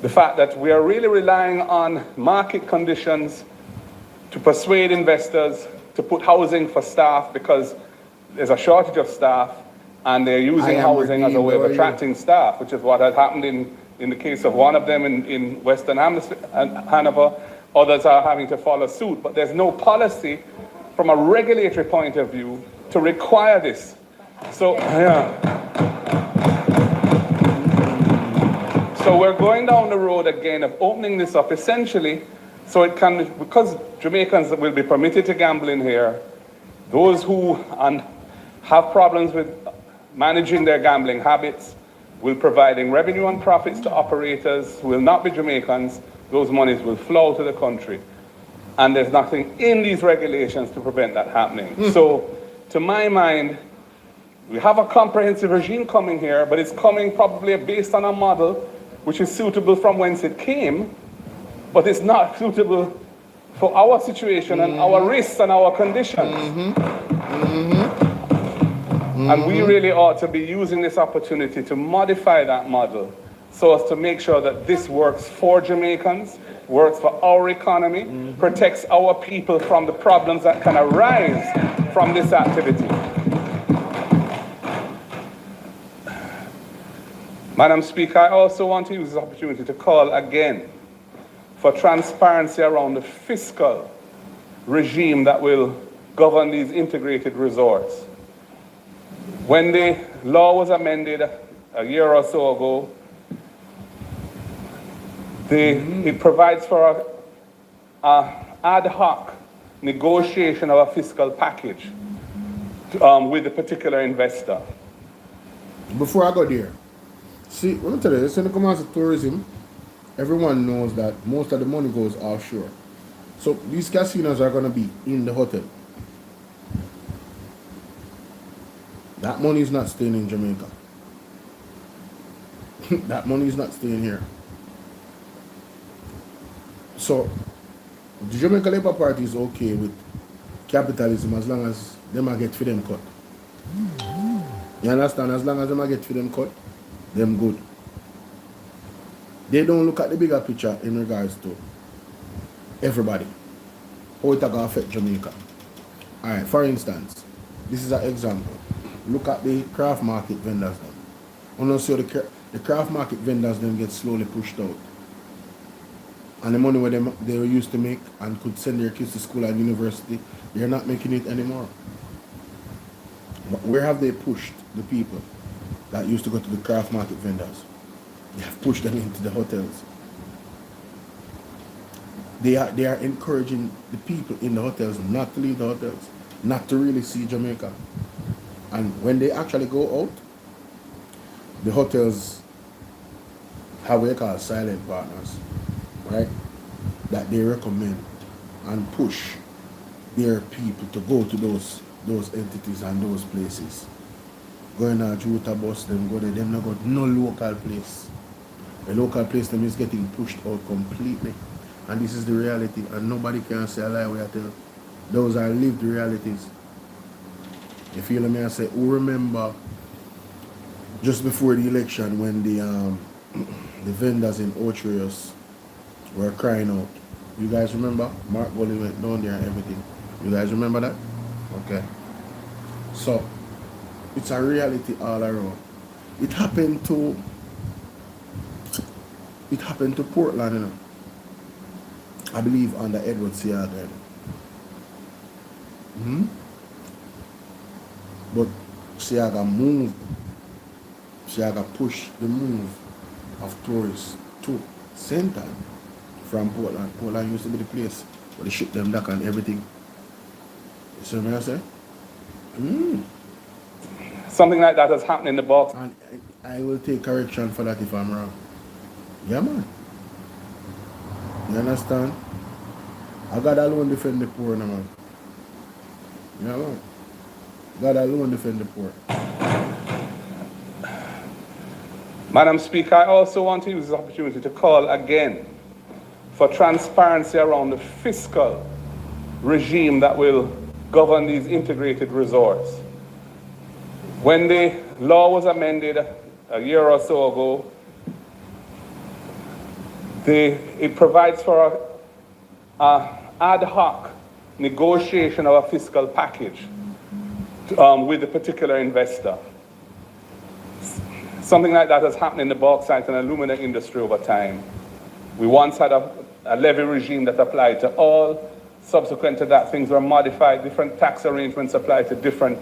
The fact that we are really relying on market conditions to persuade investors to put housing for staff because there's a shortage of staff and they're using housing as a way of attracting staff, which is what had happened in the case of one of them in Western Hanover. Others are having to follow suit, but there's no policy from a regulatory point of view to require this. So, so we're going down the road again of opening this up essentially so it can, because Jamaicans will be permitted to gamble in here, those who have problems with managing their gambling habits, will providing revenue and profits to operators who will not be Jamaicans. Those monies will flow to the country. And there's nothing in these regulations to prevent that happening. So, to my mind, we have a comprehensive regime coming here, but it's coming probably based on a model which is suitable from whence it came, but it's not suitable for our situation and our risks and our conditions. And we really ought to be using this opportunity to modify that model so as to make sure that this works for Jamaicans, works for our economy, protects our people from the problems that can arise from this activity. Madam Speaker, I also want to use this opportunity to call again for transparency around the fiscal regime that will govern these integrated resorts. When the law was amended a year or so ago, it provides for an ad hoc negotiation of a fiscal package with the particular investor. Before I go there, see, let me tell you, when it comes to tourism, everyone knows that most of the money goes offshore. So these casinos are going to be in the hotel. That money is not staying in Jamaica. That money is not staying here. So, the Jamaica Labour Party is okay with capitalism as long as them a get for them cut. You understand? As long as them a get for them cut, them good. They don't look at the bigger picture in regards to everybody. How it going to affect Jamaica. Alright, for instance, this is an example. Look at the craft market vendors now. You know, so the craft market vendors then get slowly pushed out. And the money where they were used to make and could send their kids to school and university, they're not making it anymore. But where have they pushed the people that used to go to the craft market vendors? They have pushed them into the hotels. They are encouraging the people in the hotels not to leave the hotels, not to really see Jamaica. And when they actually go out, the hotels how we call silent partners, right? That they recommend and push their people to go to those entities and those places. Going on through a bus, them go there, them not got no local place. The local place them is getting pushed out completely. And this is the reality, and nobody can say a lie where I tell. Those are lived realities. You feel me? I say, who remember just before the election when the vendors in Otrius were crying out? You guys remember? Mark Gully went down there and everything. You guys remember that? Okay. So, it's a reality all around. It happened to Portland, you know. I believe under Edward Seaga. But Seaga pushed the move of tourists to Center from Portland. Portland used to be the place where they ship them back and everything. You see what I say? Something like that has happened in the box. And I will take correction for that if I'm wrong. Yeah, man. You understand? I God alone defend the poor, no, man. Yeah, man. God alone defend the poor. Madam Speaker, I also want to use this opportunity to call again for transparency around the fiscal regime that will govern these integrated resorts. When the law was amended a year or so ago, it provides for an ad hoc negotiation of a fiscal package with a particular investor. Something like that has happened in the bauxite and alumina industry over time. We once had a levy regime that applied to all. Subsequent to that, things were modified. Different tax arrangements applied to different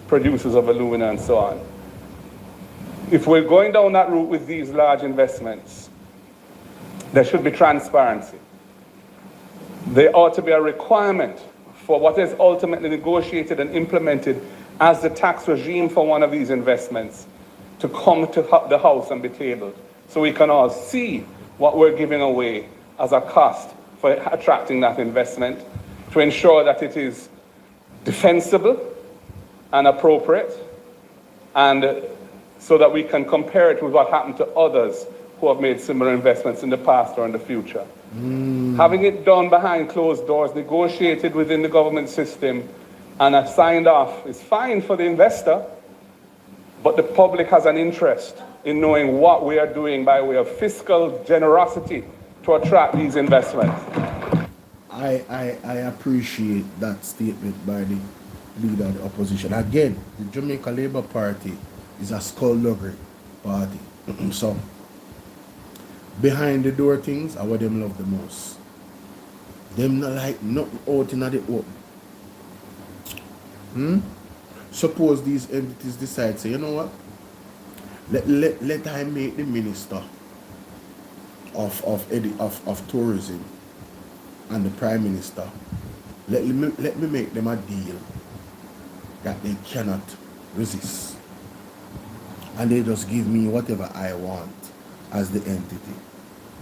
producers of alumina and so on. If we're going down that route with these large investments, there should be transparency. There ought to be a requirement for what is ultimately negotiated and implemented as the tax regime for one of these investments to come to the House and be tabled, so we can all see what we're giving away as a cost for attracting that investment, to ensure that it is defensible and appropriate, and so that we can compare it with what happened to others who have made similar investments in the past or in the future. Having it done behind closed doors, negotiated within the government system, and signed off is fine for the investor, but the public has an interest in knowing what we are doing by way of fiscal generosity to attract these investments. I appreciate that statement by the leader of the opposition. Again, the Jamaica Labour Party is a skullduggery party. So, behind the door things are what them love the most. Them not like nothing out in the open. Suppose these entities decide, say, you know what? Let I make the minister of tourism and the prime minister. Let me make them a deal that they cannot resist. And they just give me whatever I want as the entity.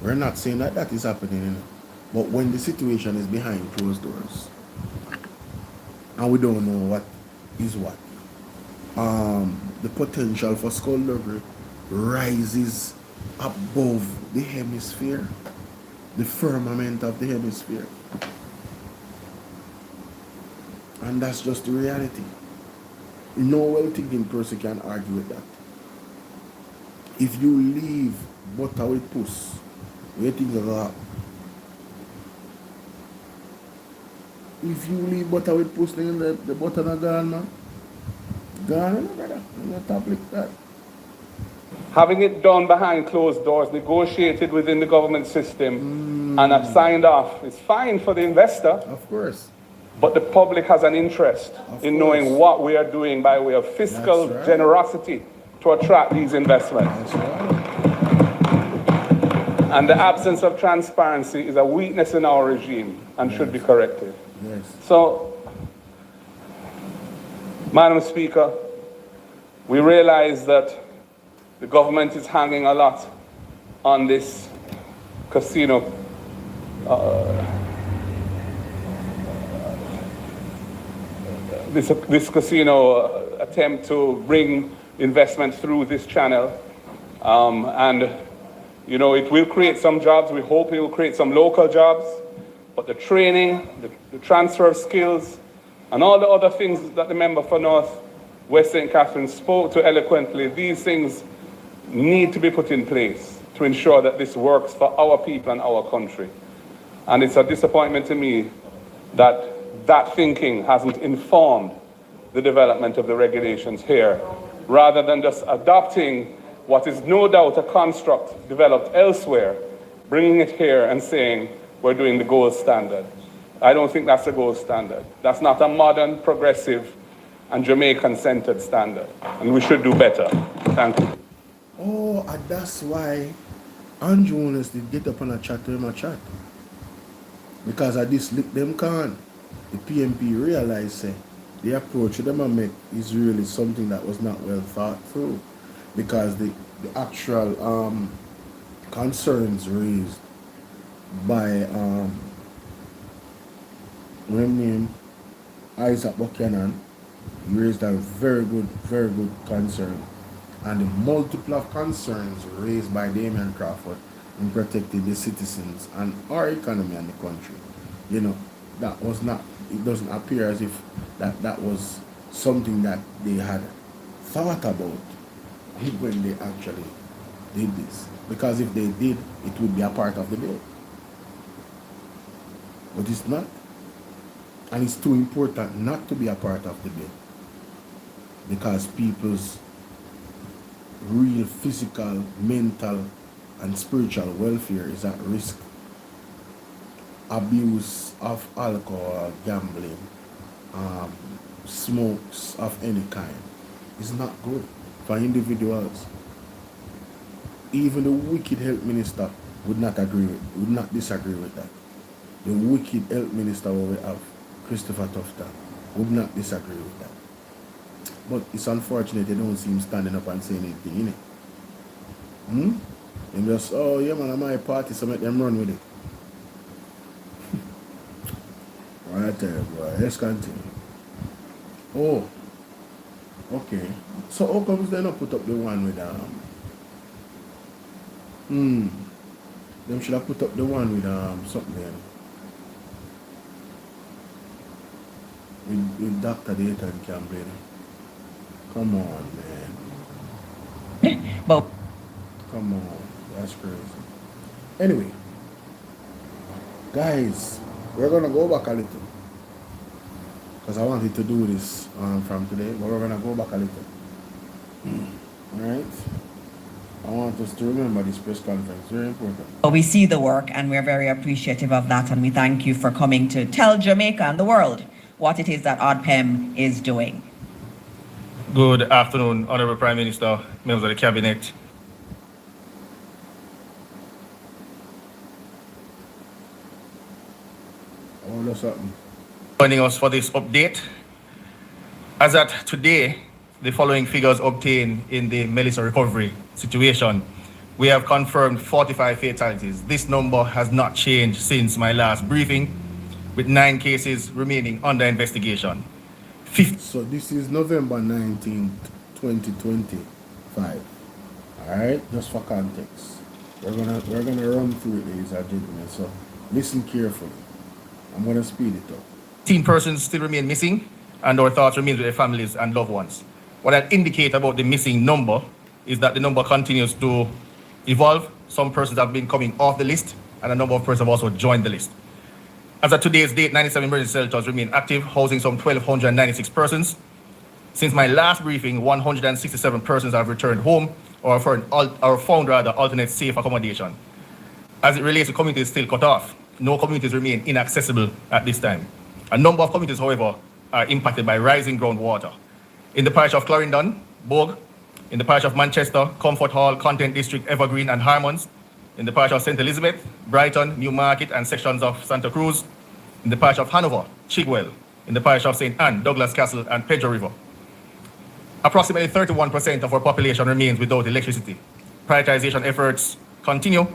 We're not saying that that is happening, you know? But when the situation is behind closed doors and we don't know what is what, the potential for skullduggery rises above the hemisphere, the firmament of the hemisphere. And that's just the reality. No well-thinking person can argue with that. If you leave butter with puss, where things are going to happen? If you leave butter with puss, then the butter not gone, man. Gone, brother. I'm not top like that. Having it done behind closed doors, negotiated within the government system, and signed off is fine for the investor. Of course. But the public has an interest in knowing what we are doing by way of fiscal generosity to attract these investments. And the absence of transparency is a weakness in our regime and should be corrected. Yes. So, Madam Speaker, we realize that the government is hanging a lot on this casino this casino attempt to bring investment through this channel. And, you know, it will create some jobs. We hope it will create some local jobs. But the training, the transfer of skills, and all the other things that the member for North West St. Catherine spoke to eloquently, these things need to be put in place to ensure that this works for our people and our country. And it's a disappointment to me that that thinking hasn't informed the development of the regulations here, rather than just adopting what is no doubt a construct developed elsewhere, bringing it here and saying we're doing the gold standard. I don't think that's the gold standard. That's not a modern, progressive, and Jamaican-centered standard, and we should do better. Thank you. Oh, and that's why Andrew Holness did get up on a chat to him a chat. Because of this lick them can. The PMP realized say, the approach them make is really something that was not well thought through. Because the actual concerns raised by name Isaac Buchanan raised a very good concern. And the multiple of concerns raised by Damian Crawford in protecting the citizens and our economy and the country. You know, that was not, it doesn't appear as if that was something that they had thought about when they actually did this. Because if they did, it would be a part of the bill. But it's not. And it's too important not to be a part of the bill. Because people's real physical, mental, and spiritual welfare is at risk. Abuse of alcohol, gambling, smokes of any kind is not good for individuals. Even the wicked health minister would not disagree with that. The wicked health minister we have, Christopher Tufta, would not disagree with that. But it's unfortunate they don't see him standing up and saying anything, innit? And just, oh yeah man, I'm my party, so make them run with it. Right there, boy. Let's continue. Oh, okay. So how comes they not put up the one with them should have put up the one with something there. With Dr. Dayton Campbell. Come on, man. But Come on, that's crazy. Anyway, guys, we're gonna go back a little because I wanted to do this from today, but we're gonna go back a little. Alright? I want us to remember this press conference, very important. we see the work and we're very appreciative of that, and we thank you for coming to tell Jamaica and the world what it is that Odpem is doing. Good afternoon, Honorable Prime Minister, members of the Cabinet. Oh, that's something. Joining us for this update. As at today, the following figures obtained in the Melissa recovery situation. We have confirmed 45 fatalities. This number has not changed since my last briefing, with 9 cases remaining under investigation. So this is November 19th, 2025. Alright, just for context. We're gonna run through it, ladies and gentlemen. So listen carefully. I'm gonna speed it up. 15 persons still remain missing, and our thoughts remain with their families and loved ones. What that indicates about the missing number is that the number continues to evolve. Some persons have been coming off the list, and a number of persons have also joined the list. As of today's date, 97 emergency shelters remain active, housing some 1,296 persons. Since my last briefing, 167 persons have returned home or found alternate safe accommodation. As it relates to communities still cut off, no communities remain inaccessible at this time. A number of communities, however, are impacted by rising groundwater. In the parish of Clarendon, Bogue, in the parish of Manchester, Comfort Hall, Content District, Evergreen and Harmons, in the parish of St. Elizabeth, Brighton, Newmarket and sections of Santa Cruz, in the parish of Hanover, Chigwell, in the parish of St. Anne, Douglas Castle and Pedro River. Approximately 31% of our population remains without electricity. Prioritization efforts continue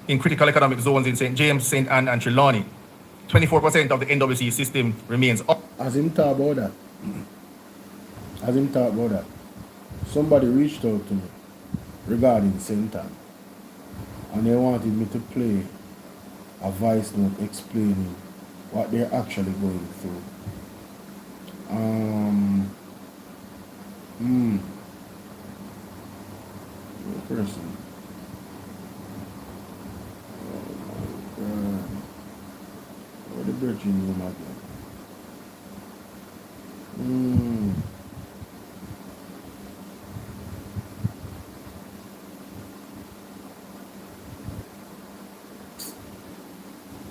in critical economic zones in St. James, St. Ann, and Trelawney. 24% of the NWC system remains up. As him talk about that, somebody reached out to me regarding St. Ann, and they wanted me to play a voice note explaining what they're actually going through. No person. Oh my God. What the virgin room again?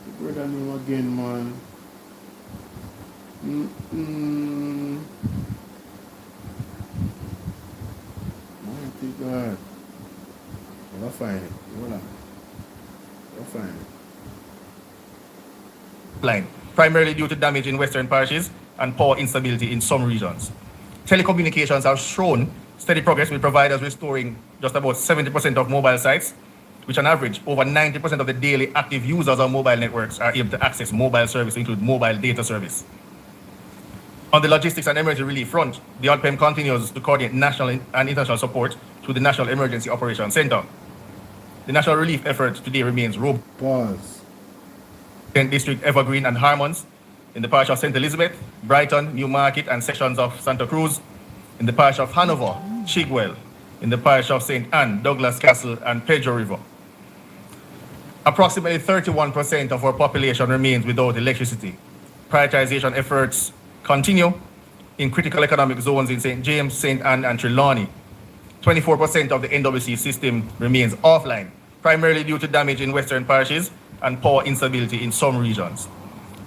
The brother name again, man. Mighty God. I'll find it. I'll find it. Line, primarily due to damage in western parishes and power instability in some regions. Telecommunications have shown steady progress with providers restoring just about 70% of mobile sites, which on average, over 90% of the daily active users on mobile networks are able to access mobile service, including mobile data service. On the logistics and emergency relief front, the Odpem continues to coordinate national and international support through the National Emergency Operations Center. The national relief effort today remains robust. Pause. District Evergreen and Harmons, in the parish of St. Elizabeth, Brighton, Newmarket, and sections of Santa Cruz, in the parish of Hanover, Chigwell, in the parish of St. Ann, Douglas Castle, and Pedro River. Approximately 31% of our population remains without electricity. Prioritization efforts continue in critical economic zones in St. James, St. Ann, and Trelawney. 24% of the NWC system remains offline, primarily due to damage in western parishes and power instability in some regions.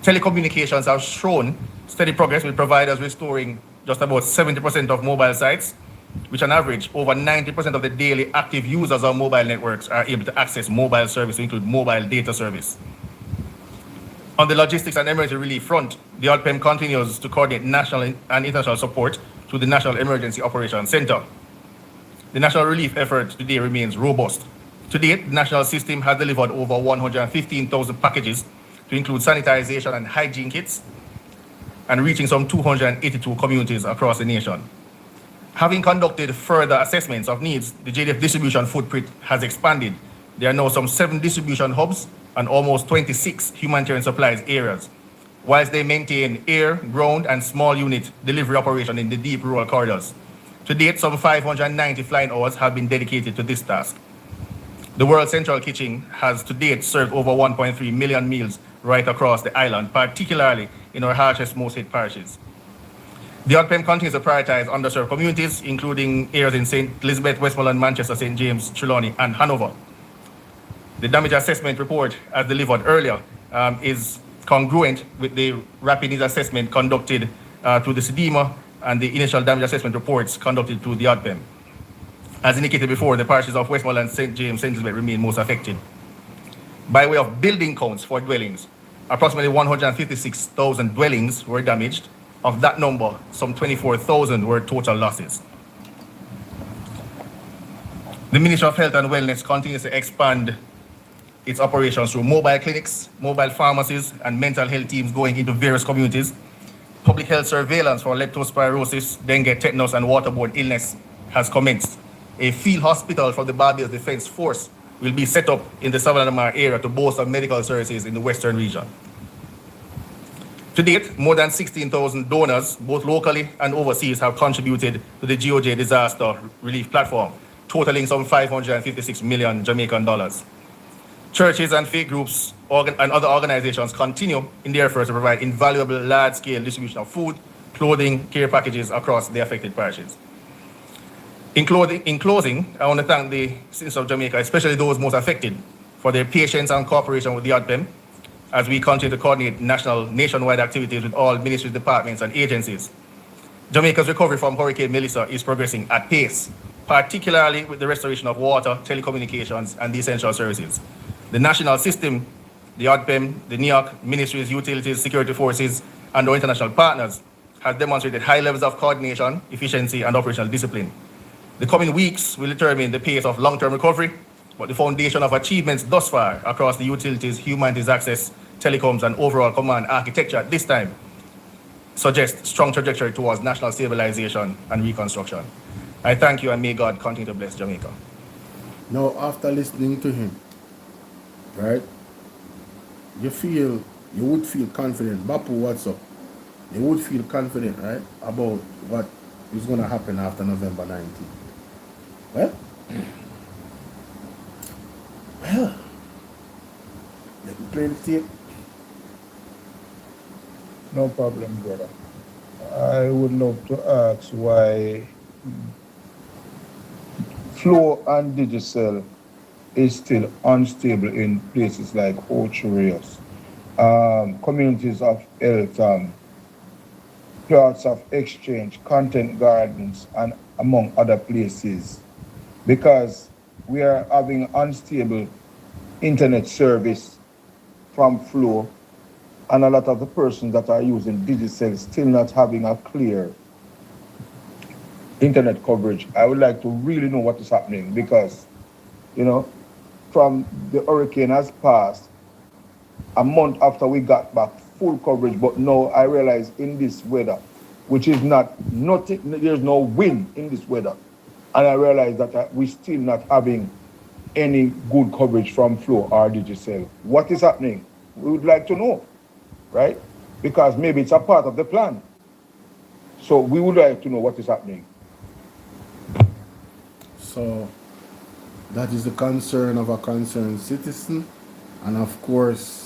Telecommunications have shown steady progress with providers restoring just about 70% of mobile sites, which on average, over 90% of the daily active users on mobile networks are able to access mobile service, including mobile data service. On the logistics and emergency relief front, the Odpem continues to coordinate national and international support through the National Emergency Operations Center. The national relief effort today remains robust. To date, the national system has delivered over 115,000 packages to include sanitization and hygiene kits, and reaching some 282 communities across the nation. Having conducted further assessments of needs, the JDF distribution footprint has expanded. There are now some 7 distribution hubs and almost 26 humanitarian supplies areas, whilst they maintain air, ground, and small unit delivery operation in the deep rural corridors. To date, some 590 flying hours have been dedicated to this task. The World Central Kitchen has to date served over 1.3 million meals right across the island, particularly in our harshest, most hit parishes. The Odpem continues to prioritize underserved communities, including areas in St. Elizabeth, Westmoreland, Manchester, St. James, Trelawney, and Hanover. The damage assessment report, as delivered earlier, is congruent with the rapid needs assessment conducted through the SEDEMA and the initial damage assessment reports conducted through the Odpem. As indicated before, the parishes of Westmoreland, St. James, St. Elizabeth remain most affected. By way of building counts for dwellings, approximately 156,000 dwellings were damaged. Of that number, some 24,000 were total losses. The Ministry of Health and Wellness continues to expand its operations through mobile clinics, mobile pharmacies, and mental health teams going into various communities. Public health surveillance for leptospirosis, dengue, tetanus, and waterborne illness has commenced. A field hospital for the Barbados Defense Force will be set up in the Savannah Mar area to bolster medical services in the western region. To date, more than 16,000 donors, both locally and overseas, have contributed to the GOJ disaster relief platform, totaling some 556 million Jamaican dollars. Churches and faith groups and other organizations continue in their efforts to provide invaluable large-scale distribution of food, clothing, care packages across the affected parishes. In closing, I want to thank the citizens of Jamaica, especially those most affected, for their patience and cooperation with the Odpem as we continue to coordinate nationwide activities with all ministries, departments, and agencies. Jamaica's recovery from Hurricane Melissa is progressing at pace, particularly with the restoration of water, telecommunications, and the essential services. The national system, the Odpem, the NEOC, ministries, utilities, security forces, and our international partners have demonstrated high levels of coordination, efficiency, and operational discipline. The coming weeks will determine the pace of long-term recovery but the foundation of achievements thus far across the utilities, humanities, access, telecoms, and overall command architecture at this time suggests strong trajectory towards national stabilization and reconstruction. I thank you, and may God continue to bless Jamaica. Now, after listening to him, right, you would feel confident. Bapu, what's up? You would feel confident, right, about what is going to happen after November 19th. Well, let me play the tape. No problem, brother. I would love to ask why Flow and Digicel is still unstable in places like Ocherios, communities of health, plots of exchange, content gardens, and among other places, because we are having unstable internet service from Flow, and a lot of the persons that are using Digicel still not having a clear internet coverage. I would like to really know what is happening, because, you know, from the hurricane has passed, a month after we got back full coverage, but now I realize in this weather, which is nothing, there's no wind in this weather, and I realize that we still not having any good coverage from Flow or Digicel. What is happening? We would like to know, right? Because maybe it's a part of the plan. So we would like to know what is happening. So that is the concern of a concerned citizen, and of course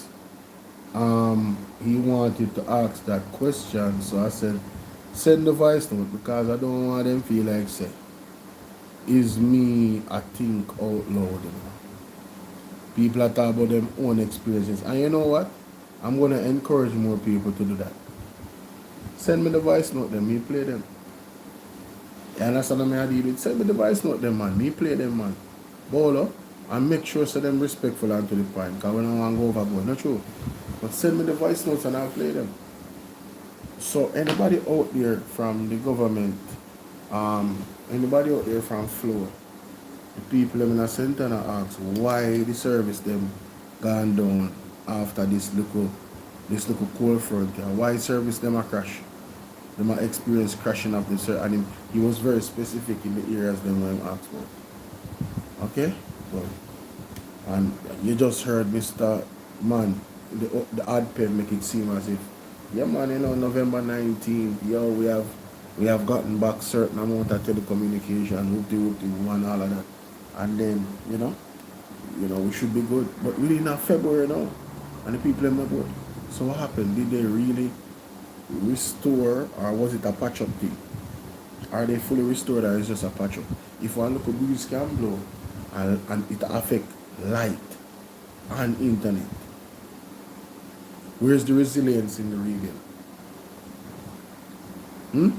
he wanted to ask that question, so I said send the voice note, because I don't want them feel like say is me I think out loud, you know. People are talking about them own experiences, and you know what, I'm going to encourage more people to do that. Send me the voice note, then me play them. You understand what I deal with? Send me the voice note, them man, me play them, man. Bolo, and make sure so them respectful and to the point, because we don't want to go overboard, not true. But send me the voice notes and I'll play them. So anybody out there from the government, anybody out there from Flow, the people in the center and ask why the service them gone down after this little cold front, and why service them a crash. Them a experience crashing of the service, and he was very specific in the areas them when asked for. Okay? Well, and you just heard Mr. Man, the Odpem make it seem as if, yeah man, you know, November 19th, yo, we have gotten back certain amount of telecommunication, whoop-de-whoop-de, and all of that. And then, you know, we should be good. But we in February now, and the people are not good. So what happened? Did they really restore, or was it a patch-up thing? Are they fully restored, or is it just a patch-up? If one look at breeze can blow, and it affect light and internet, where's the resilience in the rebuild?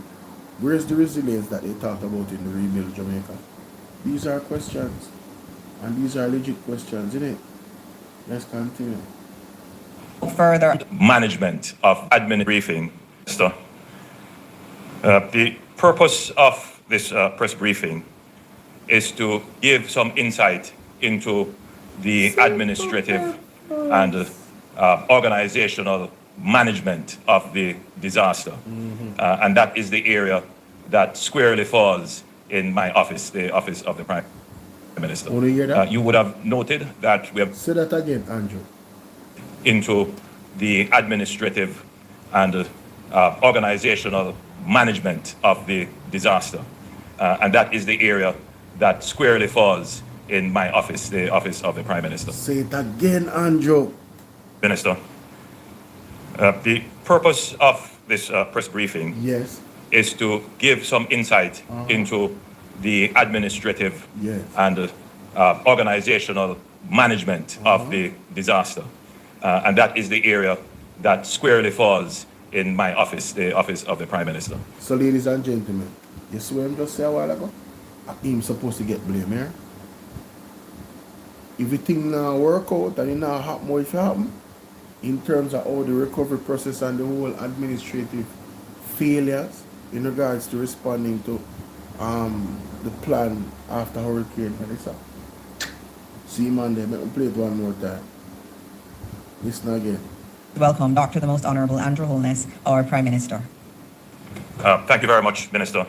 Where's the resilience that they talked about in the rebuild Jamaica? These are questions, and these are legit questions, isn't it? Let's continue. Further. Management of admin briefing. The purpose of this press briefing is to give some insight into the administrative and organizational management of the disaster. And that is the area that squarely falls in my office, the office of the Prime Minister. Want to hear that? You would have noted that we have Say that again, Andrew. into the administrative and organizational management of the disaster. And that is the area that squarely falls in my office, the office of the Prime Minister. Say it again, Andrew. Minister, the purpose of this press briefing Yes. is to give some insight into the administrative and organizational management of the disaster. And that is the area that squarely falls in my office, the office of the Prime Minister. So, ladies and gentlemen, you see what I just said a while ago? Him supposed to get blamed here. If the thing now work out and it now happen what if it happen, in terms of how the recovery process and the whole administrative failures in regards to responding to the plan after Hurricane Melissa, See man there, make me play it one more time. Listen again. Welcome, Dr. the Most Honorable Andrew Holness, our Prime Minister. Thank you very much, Minister.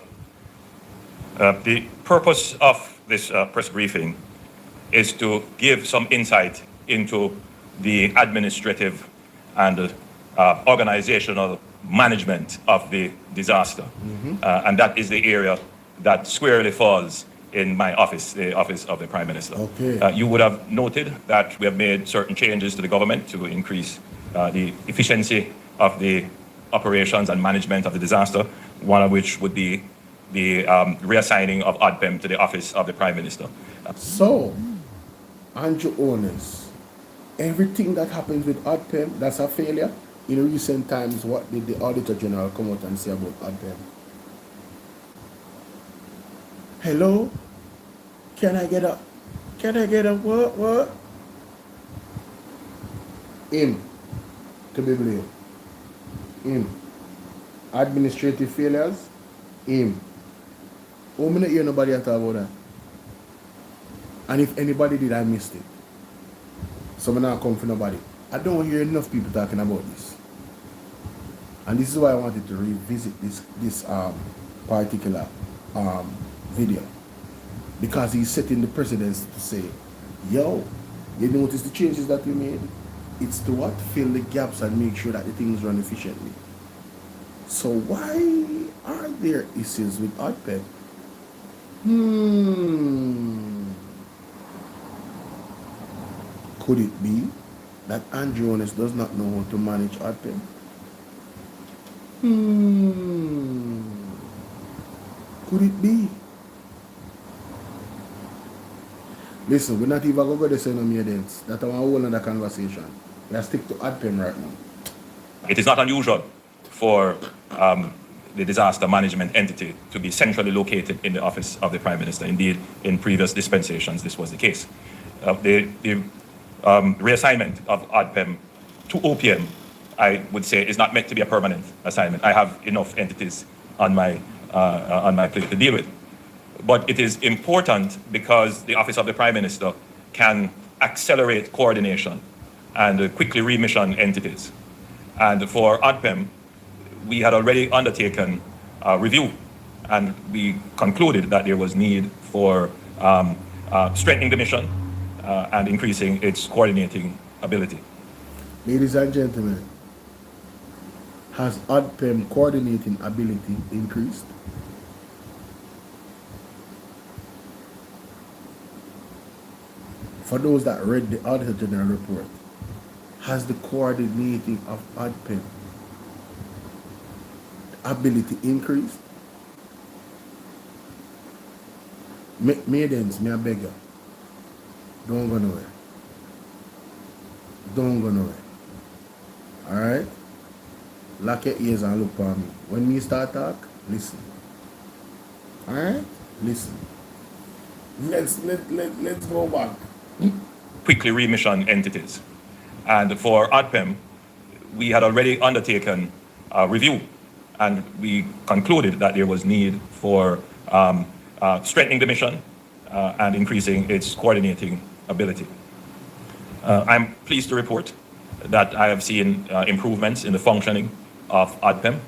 The purpose of this press briefing is to give some insight into the administrative and organizational management of the disaster. And that is the area that squarely falls in my office, the office of the Prime Minister. Okay. You would have noted that we have made certain changes to the government to increase the efficiency of the operations and management of the disaster, one of which would be the reassigning of Odpem to the office of the Prime Minister. So, Andrew Holness, everything that happens with Odpem, that's a failure. In recent times, what did the Auditor General come out and say about Odpem? Hello? Can I get a what? Him to be blamed. Him. Administrative failures, him. Oh, I don't hear nobody talk about that. And if anybody did, I missed it. So I'm not come for nobody. I don't hear enough people talking about this. And this is why I wanted to revisit this particular video. Because he's setting the precedence to say, yo, you notice the changes that we made? It's to what? Fill the gaps and make sure that the things run efficiently. So why are there issues with Odpem? Could it be that Andrew Holness does not know how to manage Odpem? Could it be? Listen, we're not even going to go to the meetings. That's a whole other conversation. Let's stick to Odpem right now. It is not unusual for the disaster management entity to be centrally located in the office of the Prime Minister. Indeed, in previous dispensations, this was the case. The reassignment of Odpem to OPM, I would say, is not meant to be a permanent assignment. I have enough entities on my plate to deal with. But it is important because the office of the Prime Minister can accelerate coordination and quickly remission entities. And for Odpem, we had already undertaken a review, and we concluded that there was need for strengthening the mission and increasing its coordinating ability. Ladies and gentlemen, has Odpem coordinating ability increased? For those that read the Auditor General report, has the coordinating of Odpem ability increased? Maidens, me I beg you, don't go nowhere. Don't go nowhere. Alright? Lock your ears and look for me. When me start talk, listen. Alright? Listen. Let's go back. Quickly remission entities. And for Odpem, we had already undertaken a review, and we concluded that there was need for strengthening the mission and increasing its coordinating ability. I'm pleased to report that I have seen improvements in the functioning of Odpem,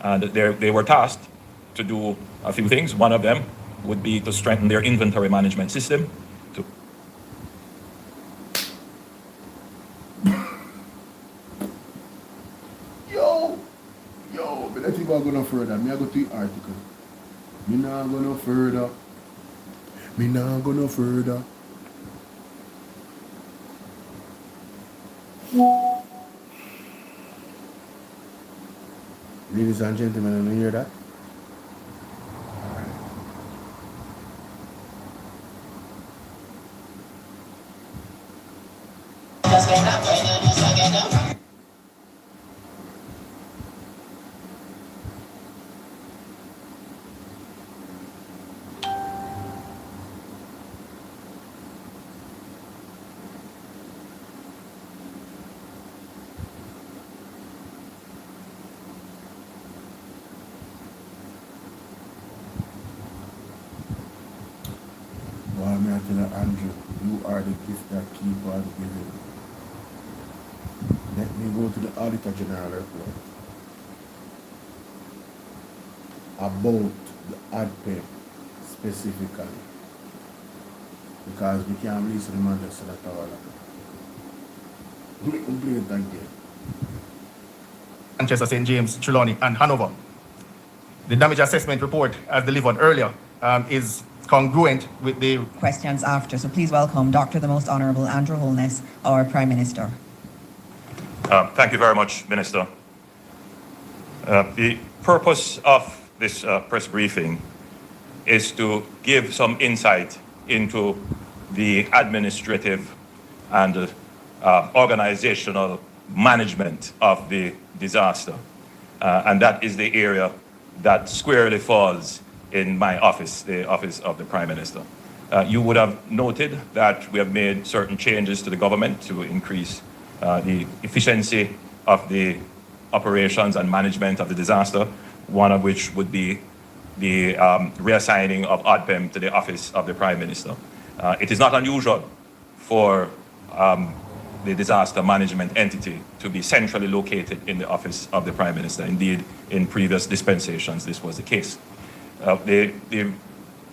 and they were tasked to do a few things. One of them would be to strengthen their inventory management system. But let's go no further. Me I go to the article. Me not go no further. Me not go no further. Ladies and gentlemen, you hear that? tell you, Andrew, you are the gift that keep on giving. Let me go to the Auditor General report about the Odpem specifically. Because we can't release the man just that all. We complain again. Manchester, St. James, Trelawney, and Hanover. The damage assessment report, as delivered earlier, is congruent with the Questions after. So please welcome Dr. the Most Honorable Andrew Holness, our Prime Minister. Thank you very much, Minister. The purpose of this press briefing is to give some insight into the administrative and organizational management of the disaster. And that is the area that squarely falls in my office, the office of the Prime Minister. You would have noted that we have made certain changes to the government to increase the efficiency of the operations and management of the disaster, one of which would be the reassigning of Odpem to the office of the Prime Minister. It is not unusual for the disaster management entity to be centrally located in the office of the Prime Minister. Indeed, in previous dispensations, this was the case. The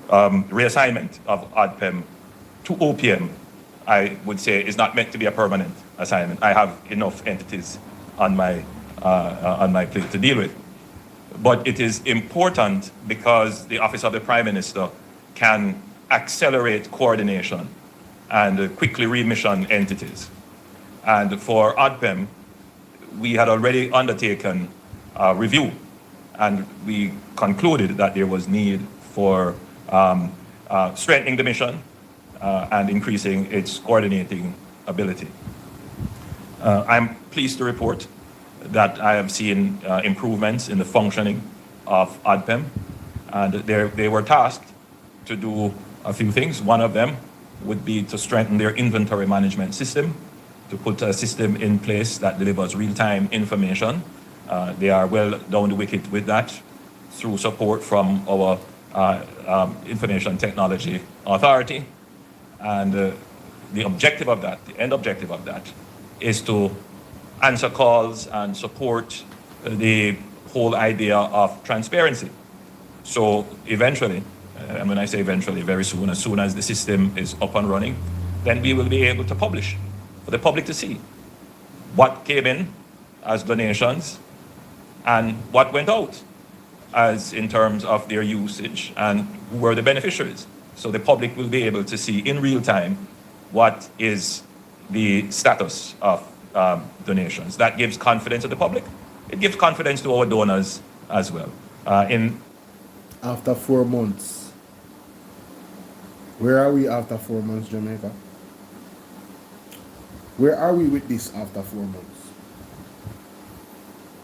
reassignment of Odpem to OPM, I would say, is not meant to be a permanent assignment. I have enough entities on my plate to deal with. But it is important because the Office of the Prime Minister can accelerate coordination and quickly remission entities. And for Odpem, we had already undertaken a review, and we concluded that there was need for strengthening the mission and increasing its coordinating ability. I'm pleased to report that I have seen improvements in the functioning of Odpem, and they were tasked to do a few things. One of them would be to strengthen their inventory management system, to put a system in place that delivers real-time information. They are well down the wicket with that through support from our Information Technology Authority. And the objective of that, the end objective of that, is to answer calls and support the whole idea of transparency. So eventually, and when I say eventually, very soon, as soon as the system is up and running, then we will be able to publish for the public to see what came in as donations and what went out as in terms of their usage and who were the beneficiaries. So the public will be able to see in real time what is the status of donations. That gives confidence to the public. It gives confidence to our donors as well. After 4 months, where are we after 4 months, Jamaica? Where are we with this after 4 months?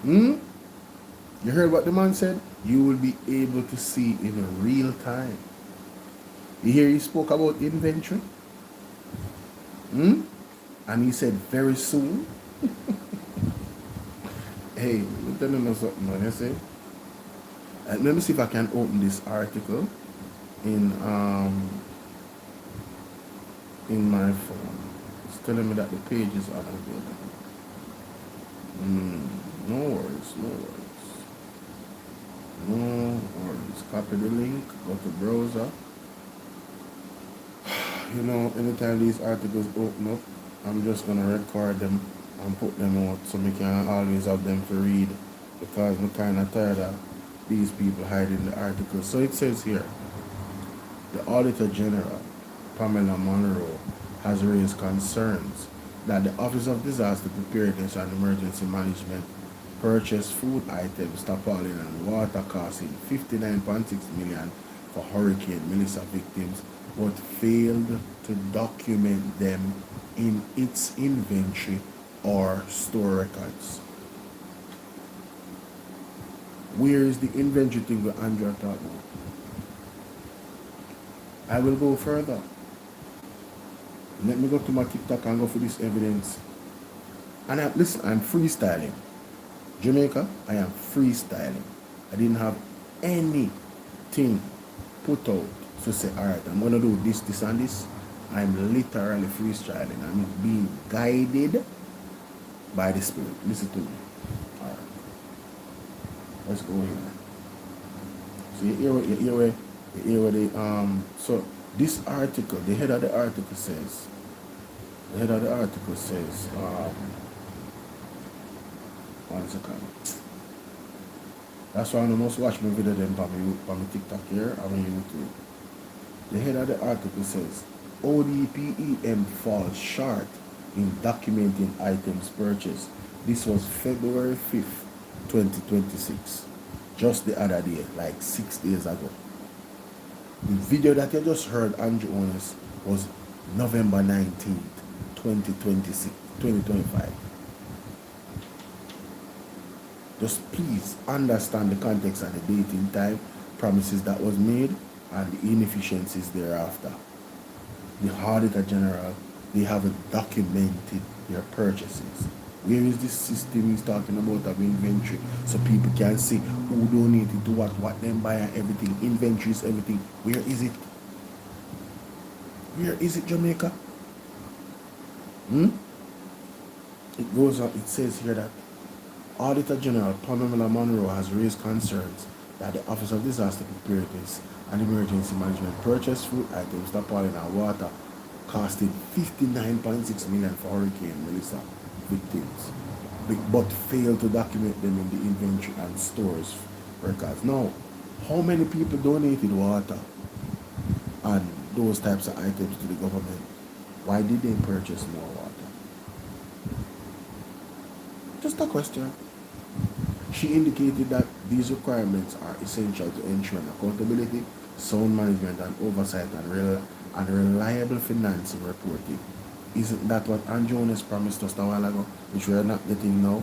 You heard what the man said? You will be able to see in real time. You hear he spoke about inventory? And he said very soon. Hey, let me know something, man. You see? Let me see if I can open this article in my phone. It's telling me that the page is unavailable. No worries, no worries. No worries. Copy the link, go to browser. You know, anytime these articles open up, I'm just gonna record them and put them out so we can always have them to read, because I'm kinda tired of these people hiding the articles. So it says here, the Auditor General, Pamela Monroe, has raised concerns that the Office of Disaster Preparedness and Emergency Management purchased food items, tarpaulin and water costing $59.6 million for Hurricane Melissa victims, but failed to document them in its inventory or store records. Where is the inventory thing that Andrew talked about? I will go further. Let me go to my TikTok and go for this evidence. And listen, I'm freestyling. Jamaica, I am freestyling. I didn't have anything put out to say, all right, I'm going to do this, this, and this. I'm literally freestyling. I'm being guided by the Spirit. Listen to me. All right. Let's go here. So you hear what the so this article, the head of the article says, one second. That's why I must watch my video then on my TikTok here and on YouTube. The head of the article says, ODPEM falls short in documenting items purchased. This was February 5th, 2026. Just the other day, like 6 days ago. The video that you just heard Andrew Holness was November 19th, 2025. Just please understand the context and the date and time, promises that was made, and the inefficiencies thereafter. The Auditor General, they haven't documented their purchases. Where is this system he's talking about of inventory? So people can see who donated to what them buy and everything, inventories, everything. Where is it? Where is it, Jamaica? It goes on, it says here that Auditor General Pamela Monroe has raised concerns that the Office of Disaster Preparedness and Emergency Management purchased food items, tarpaulin and water costing $59.6 million for Hurricane Melissa victims, but failed to document them in the inventory and stores records. Now, how many people donated water and those types of items to the government? Why did they purchase more water? Just a question. She indicated that these requirements are essential to ensure accountability, sound management and oversight and reliable financing reporting. Isn't that what Andrew Holness promised us a while ago, which we are not getting now?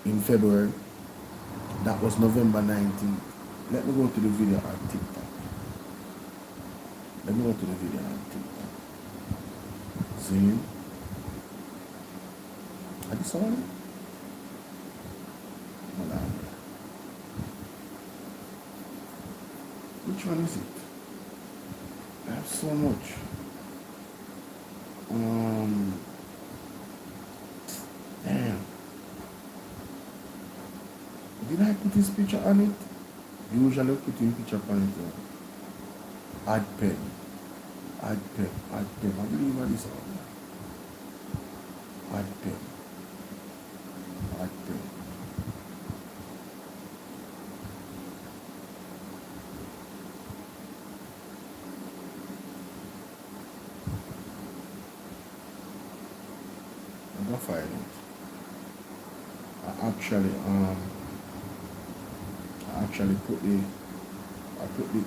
In February, that was November 19th. Let me go to the video on TikTok. See? Are you saw it? Hold on. Which one is it? I have so much. Damn. Did I put this picture on it? Usually putting picture on it. Odpem. I believe what is on there. Odpem. I'm gonna find it.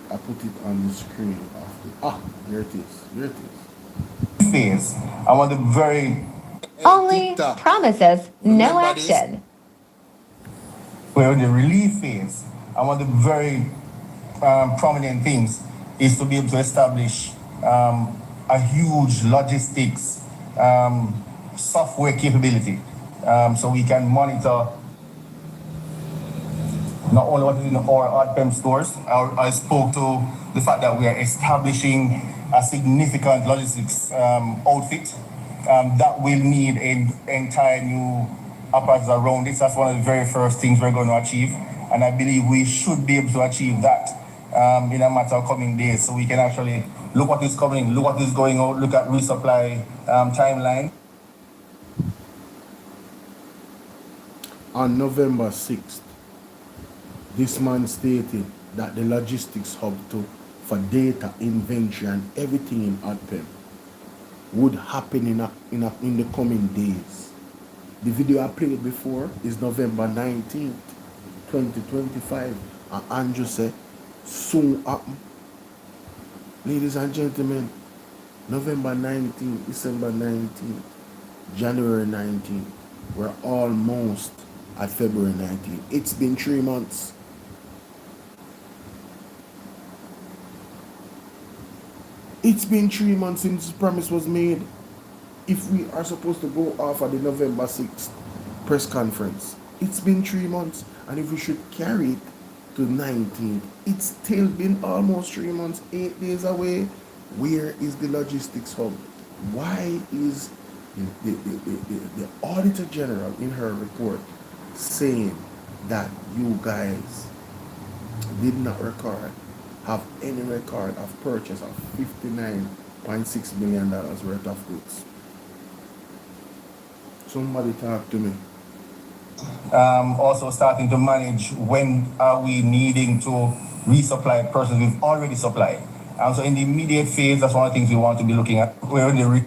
I put it on the screen after. Here it is. Phase. I want the very Only promises, no action. Well, the relief phase, and one of the very prominent things is to be able to establish a huge logistics software capability, so we can monitor not only what is in our Odpem stores. I spoke to the fact that we are establishing a significant logistics outfit that will need an entire new apparatus around it. That's one of the very first things we're going to achieve, and I believe we should be able to achieve that in a matter of coming days, so we can actually look what is coming, look what is going out, look at resupply timeline. On November 6th, this man stated that the logistics hub for data, inventory, and everything in Odpem would happen in the coming days. The video I played before is November 19th, 2025, and Andrew said, soon happen. Ladies and gentlemen, November 19th, December 19th, January 19th, we're almost at February 19th. It's been 3 months. It's been 3 months since the promise was made. If we are supposed to go off at the November 6th press conference, it's been 3 months. And if we should carry it to 19th, it's still been almost 3 months, 8 days away. Where is the logistics hub? Why is the Auditor General in her report saying that you guys did not have any record of purchase of $59.6 million worth of goods? Somebody talk to me. Also starting to manage when are we needing to resupply persons we've already supplied. So in the immediate phase, that's one of the things we want to be looking at. We're in the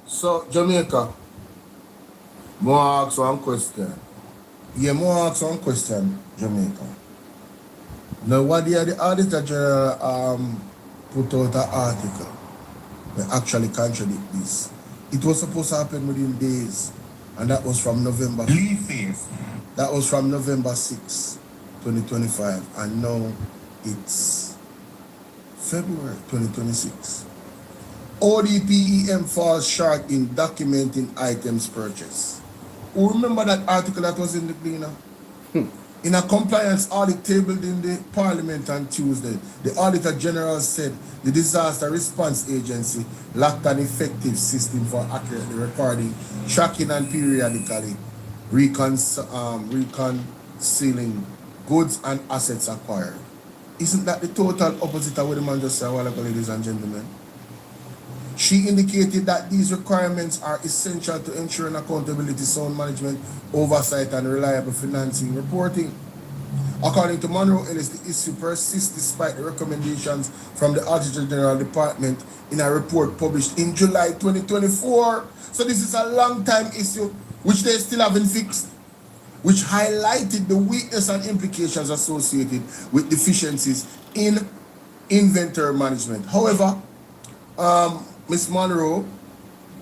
So Jamaica, more ask one question. Yeah, more ask one question, Jamaica. Now what the Auditor General put out an article that actually contradict this. It was supposed to happen within days, and that was from November. leave phase. That was from November 6, 2025, and now it's February 2026. ODPEM falls short in documenting items purchased. Who remember that article that was in the Gleaner? In a compliance audit tabled in the Parliament on Tuesday, the Auditor General said the Disaster Response Agency lacked an effective system for accurately recording, tracking, and periodically reconciling goods and assets acquired. Isn't that the total opposite of what the man just said a while ago, ladies and gentlemen? She indicated that these requirements are essential to ensuring accountability, sound management, oversight, and reliable financing reporting. According to Monroe Ellis, the issue persists despite the recommendations from the Auditor General Department in a report published in July 2024. So this is a long time issue which they still haven't fixed, which highlighted the weakness and implications associated with deficiencies in inventory management. However, Ms. Monroe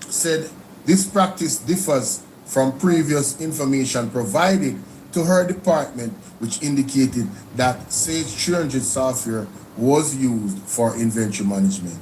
said this practice differs from previous information provided to her department, which indicated that Sage 300 software was used for inventory management.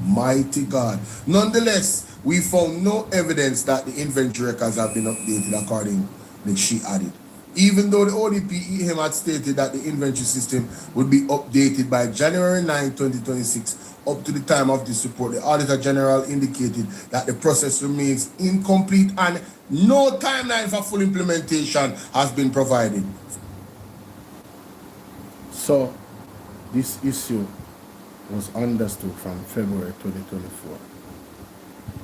Mighty God. Nonetheless, we found no evidence that the inventory records have been updated according to she added. Even though the ODPEM had stated that the inventory system would be updated by January 9, 2026, up to the time of this report, the Auditor General indicated that the process remains incomplete and no timeline for full implementation has been provided. So, this issue was understood from February 2024.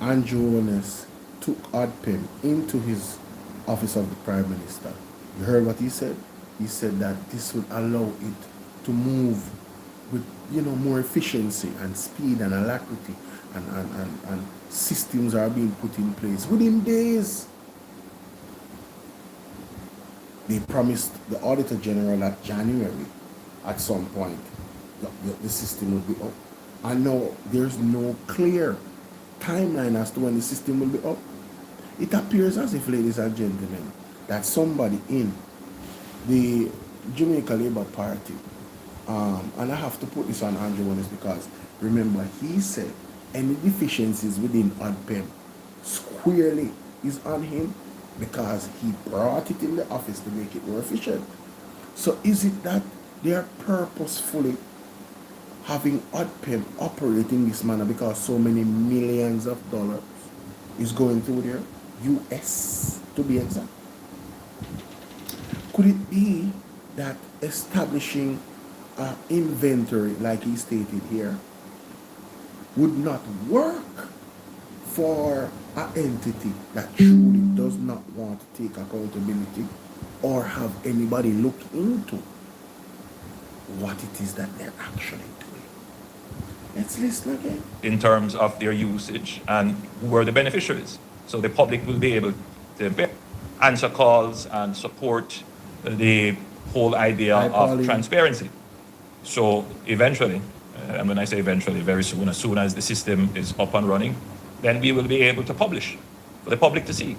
Andrew Holness took Odpem into his office of the Prime Minister. You heard what he said? He said that this would allow it to move with, more efficiency and speed and alacrity, and systems are being put in place within days. They promised the Auditor General that January, at some point, the system will be up. And now there's no clear timeline as to when the system will be up. It appears as if, ladies and gentlemen, that somebody in the Jamaica Labour Party, and I have to put this on Andrew Holness because remember he said any deficiencies within Odpem squarely is on him because he brought it in the office to make it more efficient. So is it that they are purposefully having Odpem operate in this manner because so many millions of dollars is going through there? US to be exact. Could it be that establishing an inventory, like he stated here, would not work for an entity that truly does not want to take accountability or have anybody look into what it is that they're actually doing? Let's listen again. In terms of their usage and who are the beneficiaries. So the public will be able to answer calls and support the whole idea of transparency. So eventually, and when I say eventually, very soon, as soon as the system is up and running, then we will be able to publish for the public to see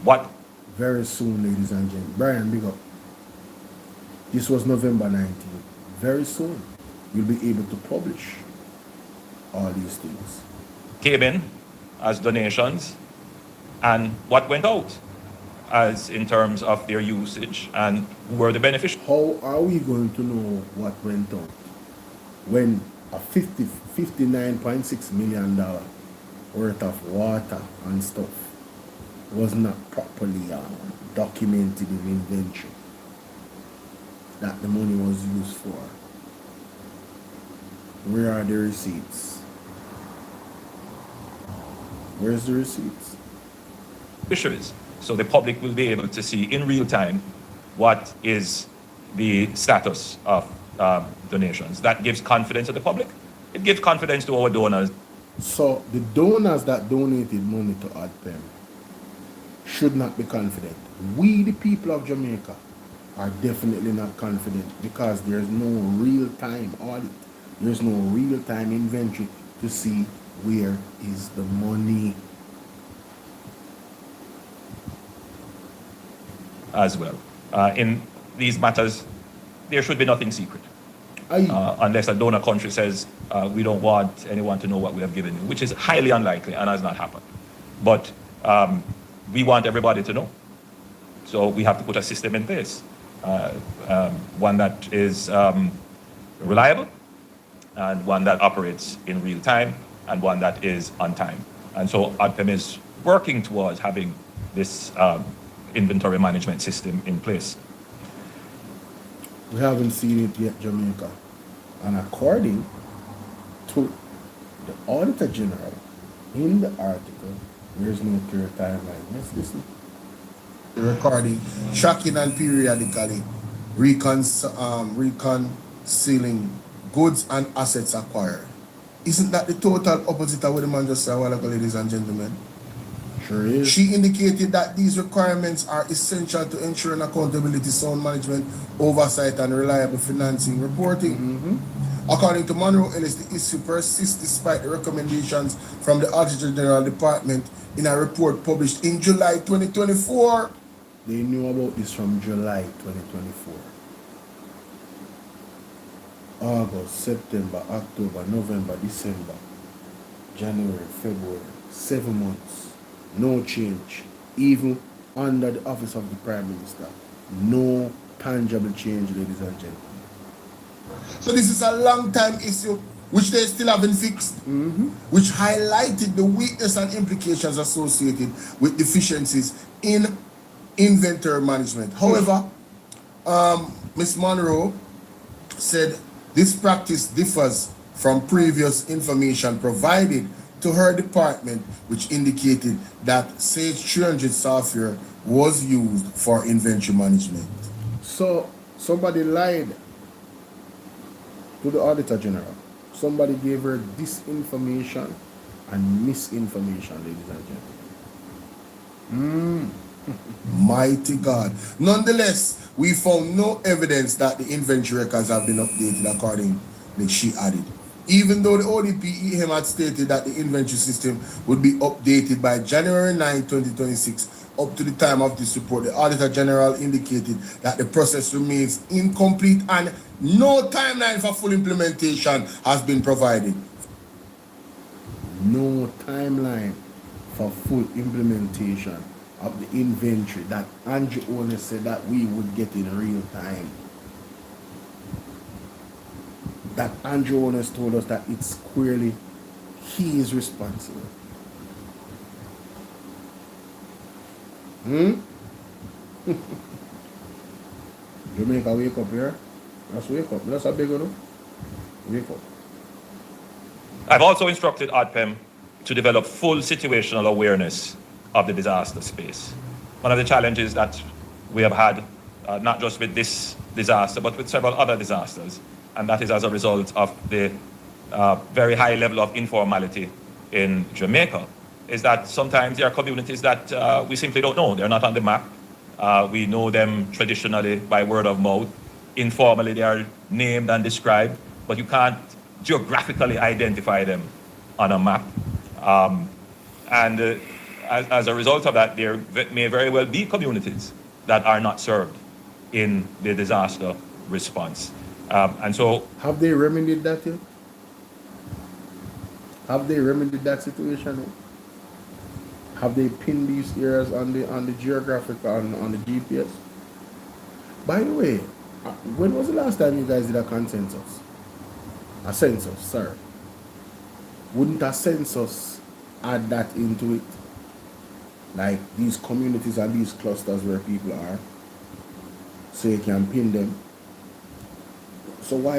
what. Very soon, ladies and gentlemen. Brian, big up. This was November 19th. Very soon, we'll be able to publish all these things. Came in as donations and what went out as in terms of their usage and who were the beneficiaries. How are we going to know what went out when a $59.6 million worth of water and stuff was not properly documented in inventory that the money was used for. Where are the receipts? Where's the receipts? Fisheries. So the public will be able to see in real time what is the status of donations. That gives confidence to the public. It gives confidence to our donors. So the donors that donated money to Odpem should not be confident. We, the people of Jamaica, are definitely not confident because there's no real-time audit. There's no real-time inventory to see where is the money. As well. In these matters, there should be nothing secret. Unless a donor country says, we don't want anyone to know what we have given you, which is highly unlikely and has not happened. But we want everybody to know. So we have to put a system in place, one that is reliable, and one that operates in real time, and one that is on time. And so Odpem is working towards having this inventory management system in place. We haven't seen it yet, Jamaica. And according to the Auditor General in the article, there's no clear timeline. Let's listen. The recording, tracking and periodically reconciling goods and assets acquired. Isn't that the total opposite of what the man just said a while ago, ladies and gentlemen? Sure is. She indicated that these requirements are essential to ensuring accountability, sound management, oversight, and reliable financing reporting. According to Monroe Ellis, the issue persists despite the recommendations from the Auditor General Department in a report published in July 2024. They knew about this from July 2024. August, September, October, November, December, January, February, 7 months. No change, even under the office of the Prime Minister. No tangible change, ladies and gentlemen. So this is a long-time issue which they still haven't fixed, which highlighted the weakness and implications associated with deficiencies in inventory management. However, Ms. Monroe said this practice differs from previous information provided to her department, which indicated that Sage 300 software was used for inventory management. So somebody lied to the Auditor General. Somebody gave her disinformation and misinformation, ladies and gentlemen. Mighty God. Nonetheless, we found no evidence that the inventory records have been updated according to she added. Even though the ODP had stated that the inventory system would be updated by January 9, 2026, up to the time of this report, the Auditor General indicated that the process remains incomplete and no timeline for full implementation has been provided. No timeline for full implementation of the inventory that Andrew Holness said that we would get in real time. That Andrew Holness told us that it's clearly he is responsible. Jamaica, wake up here. Let's wake up. Let's have big one. Wake up. I've also instructed Odpem to develop full situational awareness of the disaster space. One of the challenges that we have had, not just with this disaster, but with several other disasters, and that is as a result of the very high level of informality in Jamaica, is that sometimes there are communities that we simply don't know. They're not on the map. We know them traditionally by word of mouth. Informally, they are named and described, but you can't geographically identify them on a map. As a result of that, there may very well be communities that are not served in the disaster response. And so, have they remedied that yet? Have they remedied that situation yet? Have they pinned these areas on the geographic on the GPS? By the way, when was the last time you guys did a consensus? A census, sir. Wouldn't a census add that into it? Like these communities and these clusters where people are, so you can pin them. So why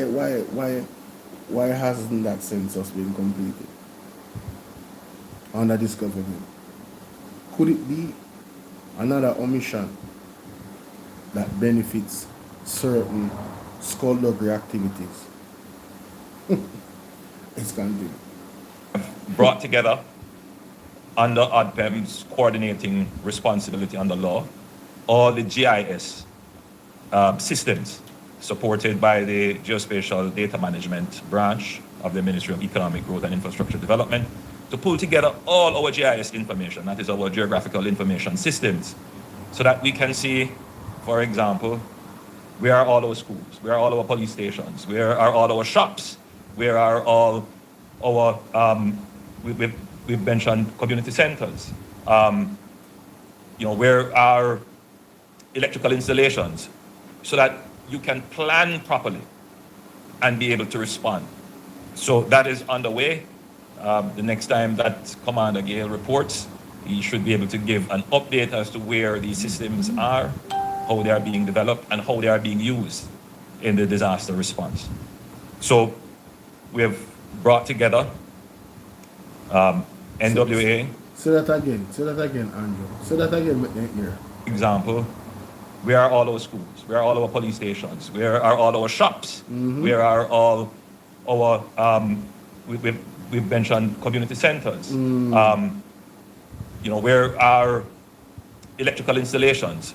hasn't that census been completed under this government? Could it be another omission that benefits certain skullduggery activities? It's continuing. Brought together under Odpem's coordinating responsibility under law, all the GIS systems supported by the Geospatial Data Management branch of the Ministry of Economic Growth and Infrastructure Development to pull together all our GIS information, that is our geographical information systems, so that we can see, for example, where are all our schools, where are all our police stations, where are all our shops, where are all our, we've mentioned community centers, where are electrical installations, so that you can plan properly and be able to respond. So that is underway. The next time that Commander Gale reports, he should be able to give an update as to where these systems are, how they are being developed, and how they are being used in the disaster response. So we have brought together NWA. Say that again, Andrew. Say that again, make me hear. Example, where are all our schools? Where are all our police stations? Where are all our shops? Where are all our, we've mentioned community centers. Where are electrical installations?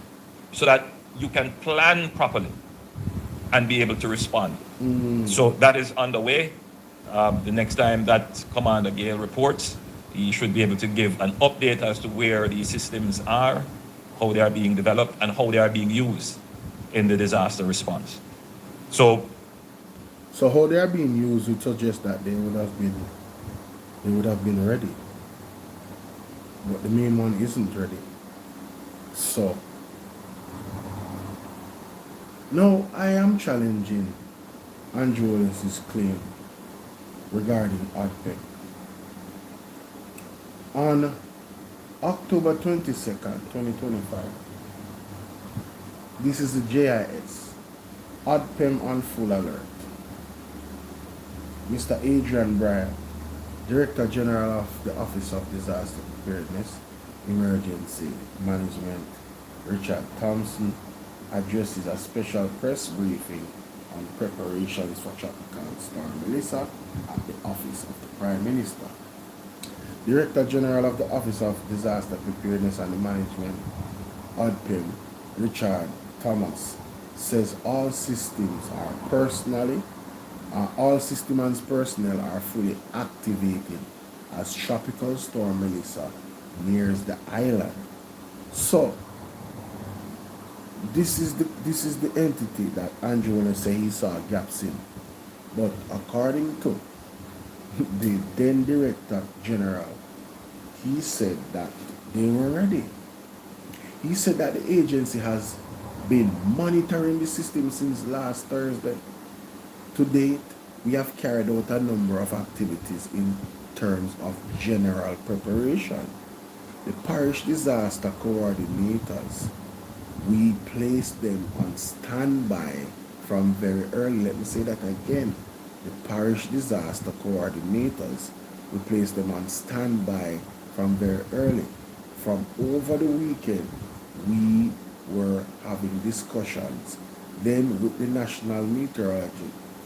So that you can plan properly and be able to respond. So that is underway. The next time that Commander Gale reports, he should be able to give an update as to where these systems are, how they are being developed, and how they are being used in the disaster response. So how they are being used would suggest that they would have been ready. But the main one isn't ready. So now I am challenging Andrew Holness's claim regarding Odpem. On October 22nd, 2025, this is the JIS, Odpem on full alert. Mr. Adrian Bryan, Director General of the Office of Disaster Preparedness, Emergency Management, Richard Thompson, addresses a special press briefing on preparations for Tropical Storm Melissa at the Office of the Prime Minister. Director General of the Office of Disaster Preparedness and Management, Odpem, Richard Thomas, says all systems and personnel are fully activated as Tropical Storm Melissa nears the island. So this is the entity that Andrew Holness say he saw gaps in. But according to the then Director General, he said that they were ready. He said that the agency has been monitoring the system since last Thursday. To date, we have carried out a number of activities in terms of general preparation. The parish disaster coordinators, we placed them on standby from very early. Let me say that again. The parish disaster coordinators, we placed them on standby from very early. From over the weekend, we were having discussions. Then with the National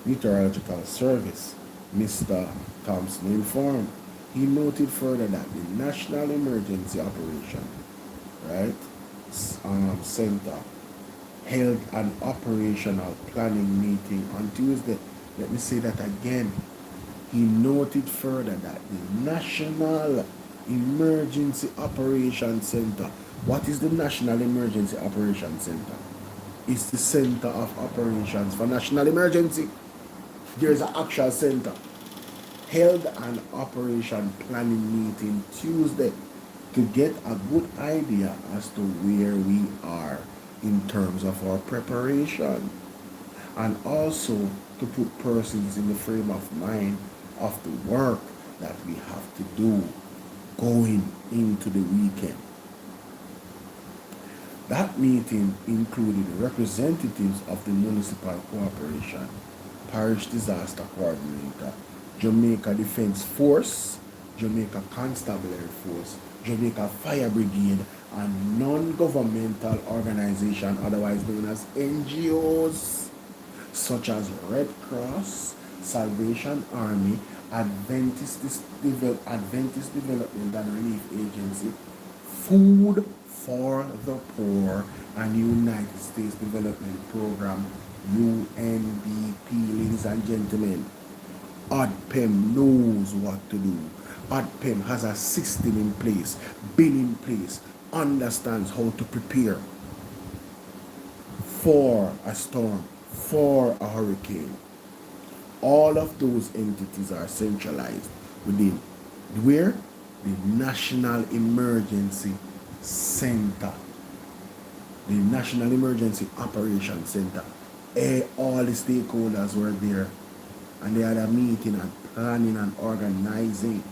Meteorological Service, Mr. Thompson informed. He noted further that the National Emergency Operation, Center held an operational planning meeting on Tuesday. Let me say that again. He noted further that the National Emergency Operations Center. What is the National Emergency Operations Center? It's the center of operations for national emergency. There's an actual center. Held an operation planning meeting Tuesday to get a good idea as to where we are in terms of our preparation. and also to put persons in the frame of mind of the work that we have to do going into the weekend. That meeting included representatives of the Municipal Corporation, Parish Disaster Coordinator, Jamaica Defense Force, Jamaica Constabulary Force, Jamaica Fire Brigade, and non-governmental organizations, otherwise known as NGOs, such as Red Cross, Salvation Army, Adventist Development and Relief Agency, Food for the Poor, and United States Development Program, UNDP. Ladies and gentlemen, Odpem knows what to do. Odpem has a system in place, been in place, understands how to prepare for a storm, for a hurricane. All of those entities are centralized within where? The National Emergency Center. The National Emergency Operations Center. All the stakeholders were there, and they had a meeting and planning and organizing.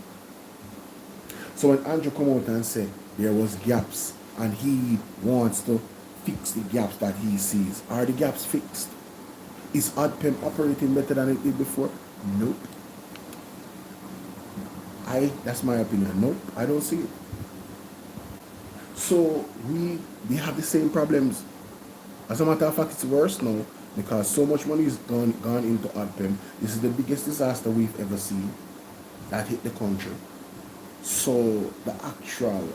So when Andrew come out and say there was gaps and he wants to fix the gaps that he sees, are the gaps fixed? Is Odpem operating better than it did before? Nope. That's my opinion. Nope, I don't see it. So we have the same problems. As a matter of fact, it's worse now because so much money is gone into Odpem. This is the biggest disaster we've ever seen that hit the country. So the actual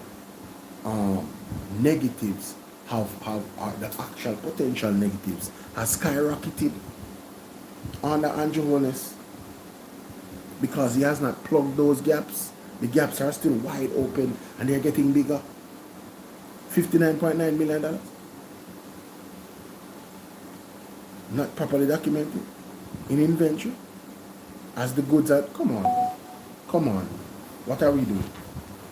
negatives the actual potential negatives has skyrocketed under Andrew Holness because he has not plugged those gaps. The gaps are still wide open and they're getting bigger. $59.9 million. Not properly documented in inventory. As the goods are, come on. What are we doing?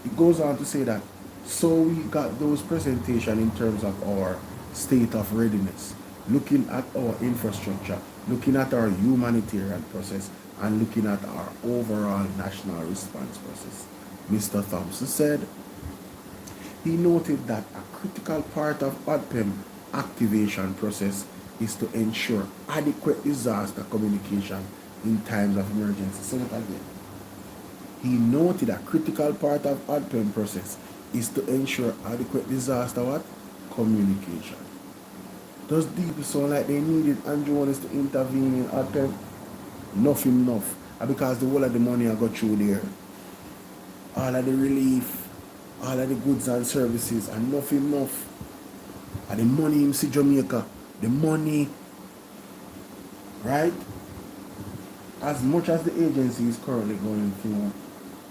It goes on to say that, so we got those presentation in terms of our state of readiness, looking at our infrastructure, looking at our humanitarian process, and looking at our overall national response process. Mr. Thompson said, he noted that a critical part of Odpem activation process is to ensure adequate disaster communication in times of emergency. Say that again. He noted a critical part of Odpem process is to ensure adequate disaster what? Communication. Does people sound like they needed Andrew Holness to intervene in Odpem? Enough. And because the whole of the money I got through there, all of the relief, all of the goods and services, and enough. And the money in Jamaica, the money, right? As much as the agency is currently going through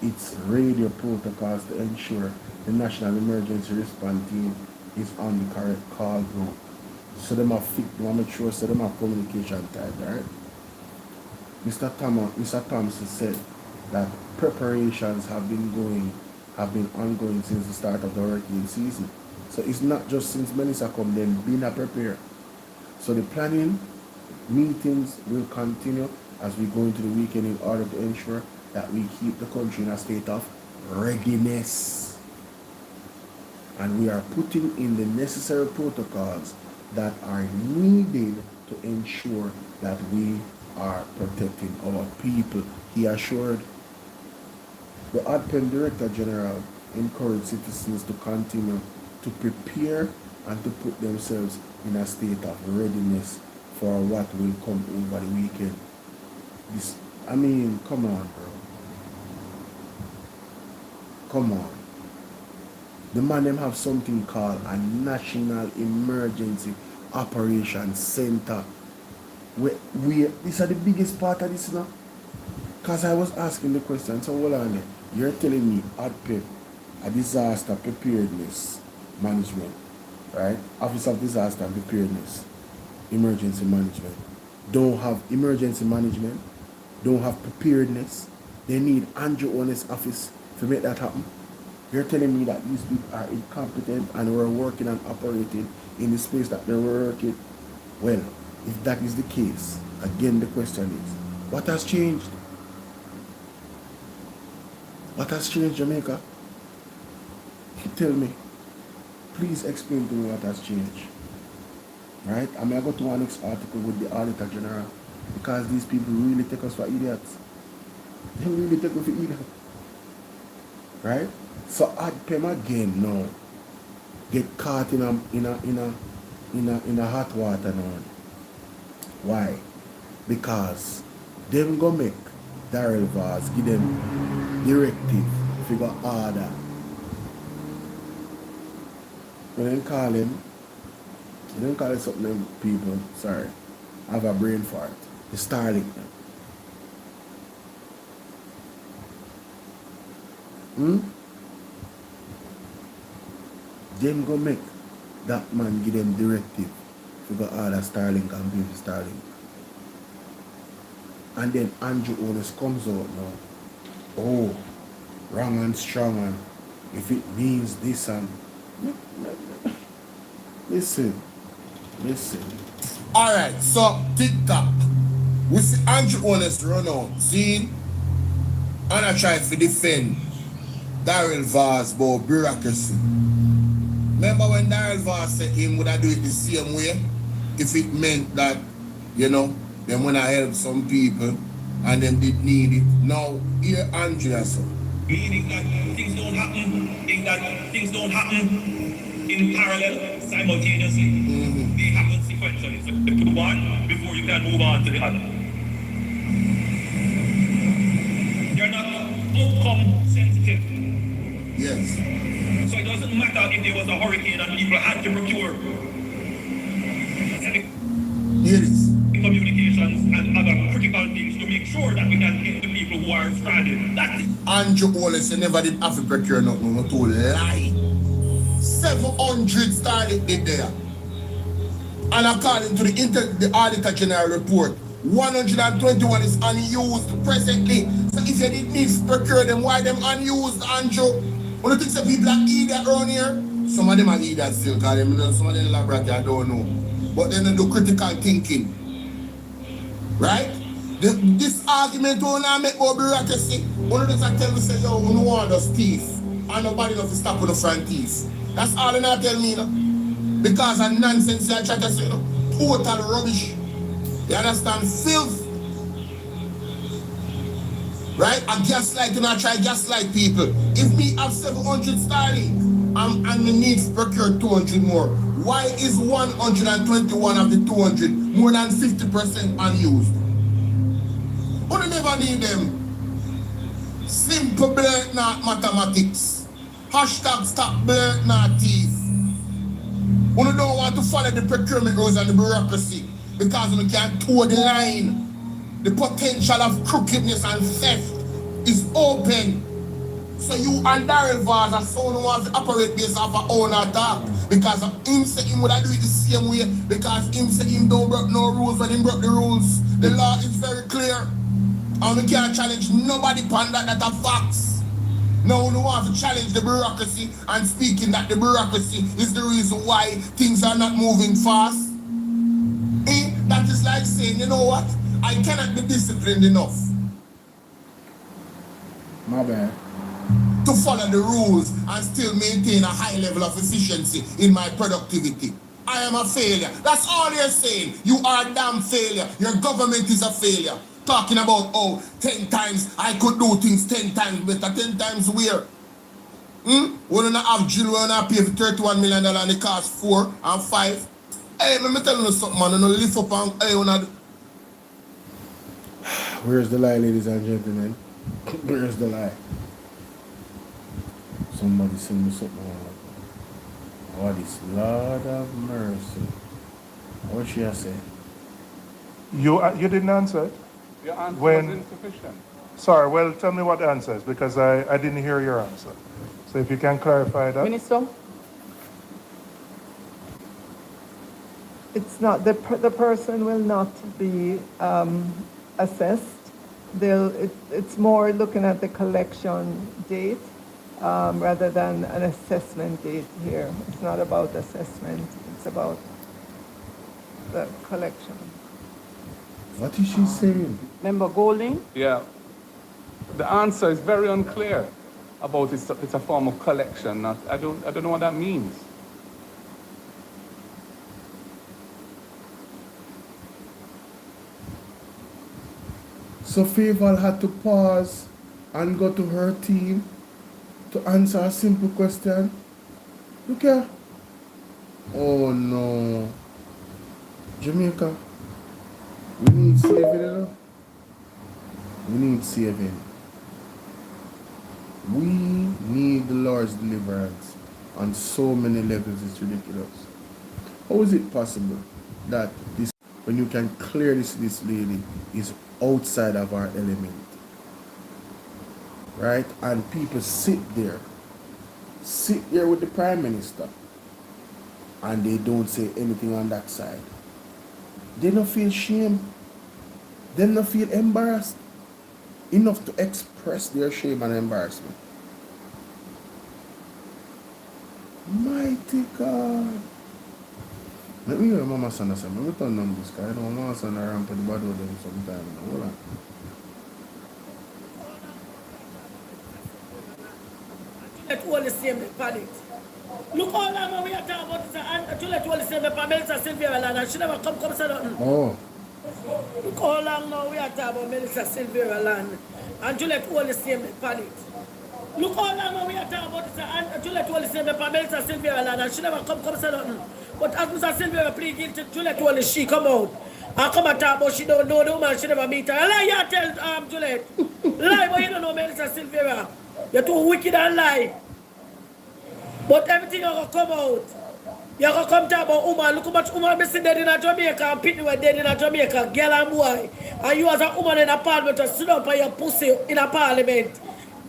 its radio protocols to ensure the National Emergency Response Team is on the correct call group. So them are fit, they make sure so them have communication tight, right? Mr. Thompson said that preparations have been ongoing since the start of the hurricane season. So it's not just since Melissa come, them been prepared. So the planning meetings will continue as we go into the weekend in order to ensure that we keep the country in a state of readiness. And we are putting in the necessary protocols that are needed to ensure that we are protecting our people, he assured. The Odpem Director General encouraged citizens to continue to prepare and to put themselves in a state of readiness for what will come over the weekend. Come on, bro. Come on. The man them have something called a National Emergency Operations Center. These are the biggest part of this now. Because I was asking the question, so hold on there. You're telling me Odpem, a disaster preparedness management, right? Office of Disaster and Preparedness, emergency management. Don't have emergency management, don't have preparedness. They need Andrew Holness' office to make that happen. You're telling me that these people are incompetent and we're working and operating in the space that they're working. Well, if that is the case, again the question is, what has changed? What has changed, Jamaica? Tell me. Please explain to me what has changed. Right? I mean, I go to one next article with the Auditor General because these people really take us for idiots. They really take us for idiots. Right? So Odpem again now get caught in a hot water now. Why? Because them go make Darrell Vaz give them directive figure order. When they call him, they don't call it something them people, sorry, have a brain fart. The Starlink them. Them go make that man give them directive to go order Starlink and build Starlink. And then Andrew Holness comes out now. Oh, wrong and strong and if it means this and listen. Alright, so TikTok. We see Andrew Holness run out. See? And I try to defend Darrell Vaz about bureaucracy. Remember when Darrell Vaz said him would I do it the same way if it meant that, you know, them when I help some people and them did need it. Now here Andrea so. Meaning that things don't happen in parallel simultaneously. They happen sequentially. So you do one before you can move on to the other. You're not outcome sensitive. Yes. So it doesn't matter if there was a hurricane and people had to procure communications and other critical things to make sure that we can get the people who are stranded. That's it. Andrew Holness never did have to procure nothing, not to lie. 700 started it there. And according to the Auditor General report, 121 is unused presently. So if you didn't need to procure them, why them unused, Andrew? When you think some people are idiot around here, some of them are idiots still, because some of them laboratory I don't know. But then they do critical thinking. Right? This argument will not make more bureaucracy. One of them I tell me say, yo, we don't want us thief. And nobody does to stop with the front thief. That's all they not tell me, you know? Because of nonsense I try to say, you know, total rubbish. You understand? Filth. Right? I gaslight, you know, I try gaslight people. If me have 700 starting and me need to procure 200 more, why is 121 of the 200 more than 50% unused? Who never need them? Simple black not mathematics. Hashtag stop black not thief. Who don't want to follow the procurement rules and the bureaucracy because we can't toe the line. The potential of crookedness and theft is open. So you and Darrell Vaz are someone who wants to operate based off our own attack. Because him say him would I do it the same way. Because him say him don't break no rules when him broke the rules. The law is very clear. And we can't challenge nobody upon that are facts. No one wants to challenge the bureaucracy and speaking that the bureaucracy is the reason why things are not moving fast. That is like saying, you know what? I cannot be disciplined enough. My bad. To follow the rules and still maintain a high level of efficiency in my productivity. I am a failure. That's all you're saying. You are a damn failure. Your government is a failure. Talking about, 10 times I could do things 10 times better. 10 times where? We don't have drill, we don't pay for $31 million and it costs 4 and 5. Hey, let me tell you something, man. You know, lift up and hey, Where's the lie, ladies and gentlemen? Where's the lie? Somebody send me something. What is Lord of mercy? What should I say? You didn't answer it? Your answer was insufficient. Sorry, well, tell me what the answer is, because I didn't hear your answer. So if you can clarify that. Minister? It's not, the person will not be assessed. It's more looking at the collection date rather than an assessment date here. It's not about assessment, it's about the collection. What is she saying? Member Golding? Yeah. The answer is very unclear about it's a form of collection. I don't know what that means. So Faval had to pause and go to her team to answer a simple question. Look here. Oh no. Jamaica. We need saving, you know? We need saving. We need the Lord's deliverance on so many levels. It's ridiculous. How is it possible that this, when you can clear this lady, is outside of our element? Right? And people sit there with the Prime Minister, and they don't say anything on that side. They don't feel shame. They don't feel embarrassed enough to express their shame and embarrassment. Mighty God. Let me hear Mama Son say, let me turn on this guy. I don't want Son around to the body with them sometime. Hold on. Let all the same panic. Look how long we are talking about this, and to let all the same Melissa Sylvia Land, and she never come say nothing. Oh. Look how long now we are talking about Melissa Sylvia Land, and to let all the same panic. Look how long we are talking about this, and to let all the same Melissa Sylvia Land, and she never come say nothing. But as Mr. Sylvia plead guilty, Juliet all she come out. And come and talk about she don't know the woman, she never meet her. Lie you tell Juliet. Lie, but you don't know Melissa Sylvia. You're too wicked and lie. But everything are going to come out. You're going to come talk about woman. Look how much woman missing dead in Jamaica and people were dead in Jamaica, girl and boy. And you as a woman in a parliament to sit up on your pussy in a parliament.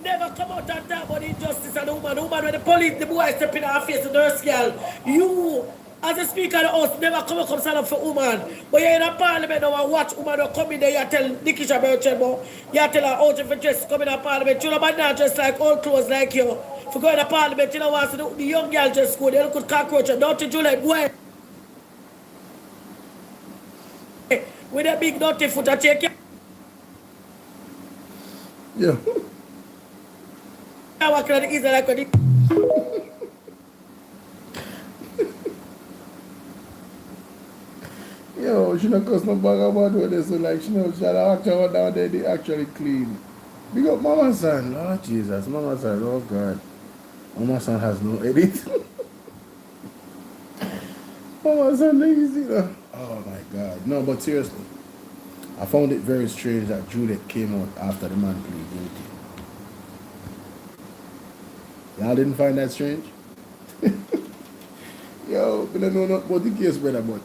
Never come out and talk about injustice and the woman. The woman when the police, the boy step in her face and nurse girl. You, as a speaker of the house, never come stand up for woman. But you're in a parliament now and watch woman come in there, you tell Nikisha Berchenbo, you tell her out if you dress come in a parliament. You know, but not dress like all clothes like you. If you go in a parliament, you know what, so the young girl just go, they look at cockroach and don't you Juliet, boy. With a big dirty foot, I take you. Yeah. I walk around the easy like a Yo, she not cuss no bag about what they so like she know she actually down there they actually clean. Big up Mama Son. Oh Jesus, Mama Son, oh God. Mama Son has no edit. Mama Son easy though. Oh my God. No, but seriously. I found it very strange that Juliet came out after the man pleaded guilty. Y'all didn't find that strange? Yo, I don't know not about the case, brother, but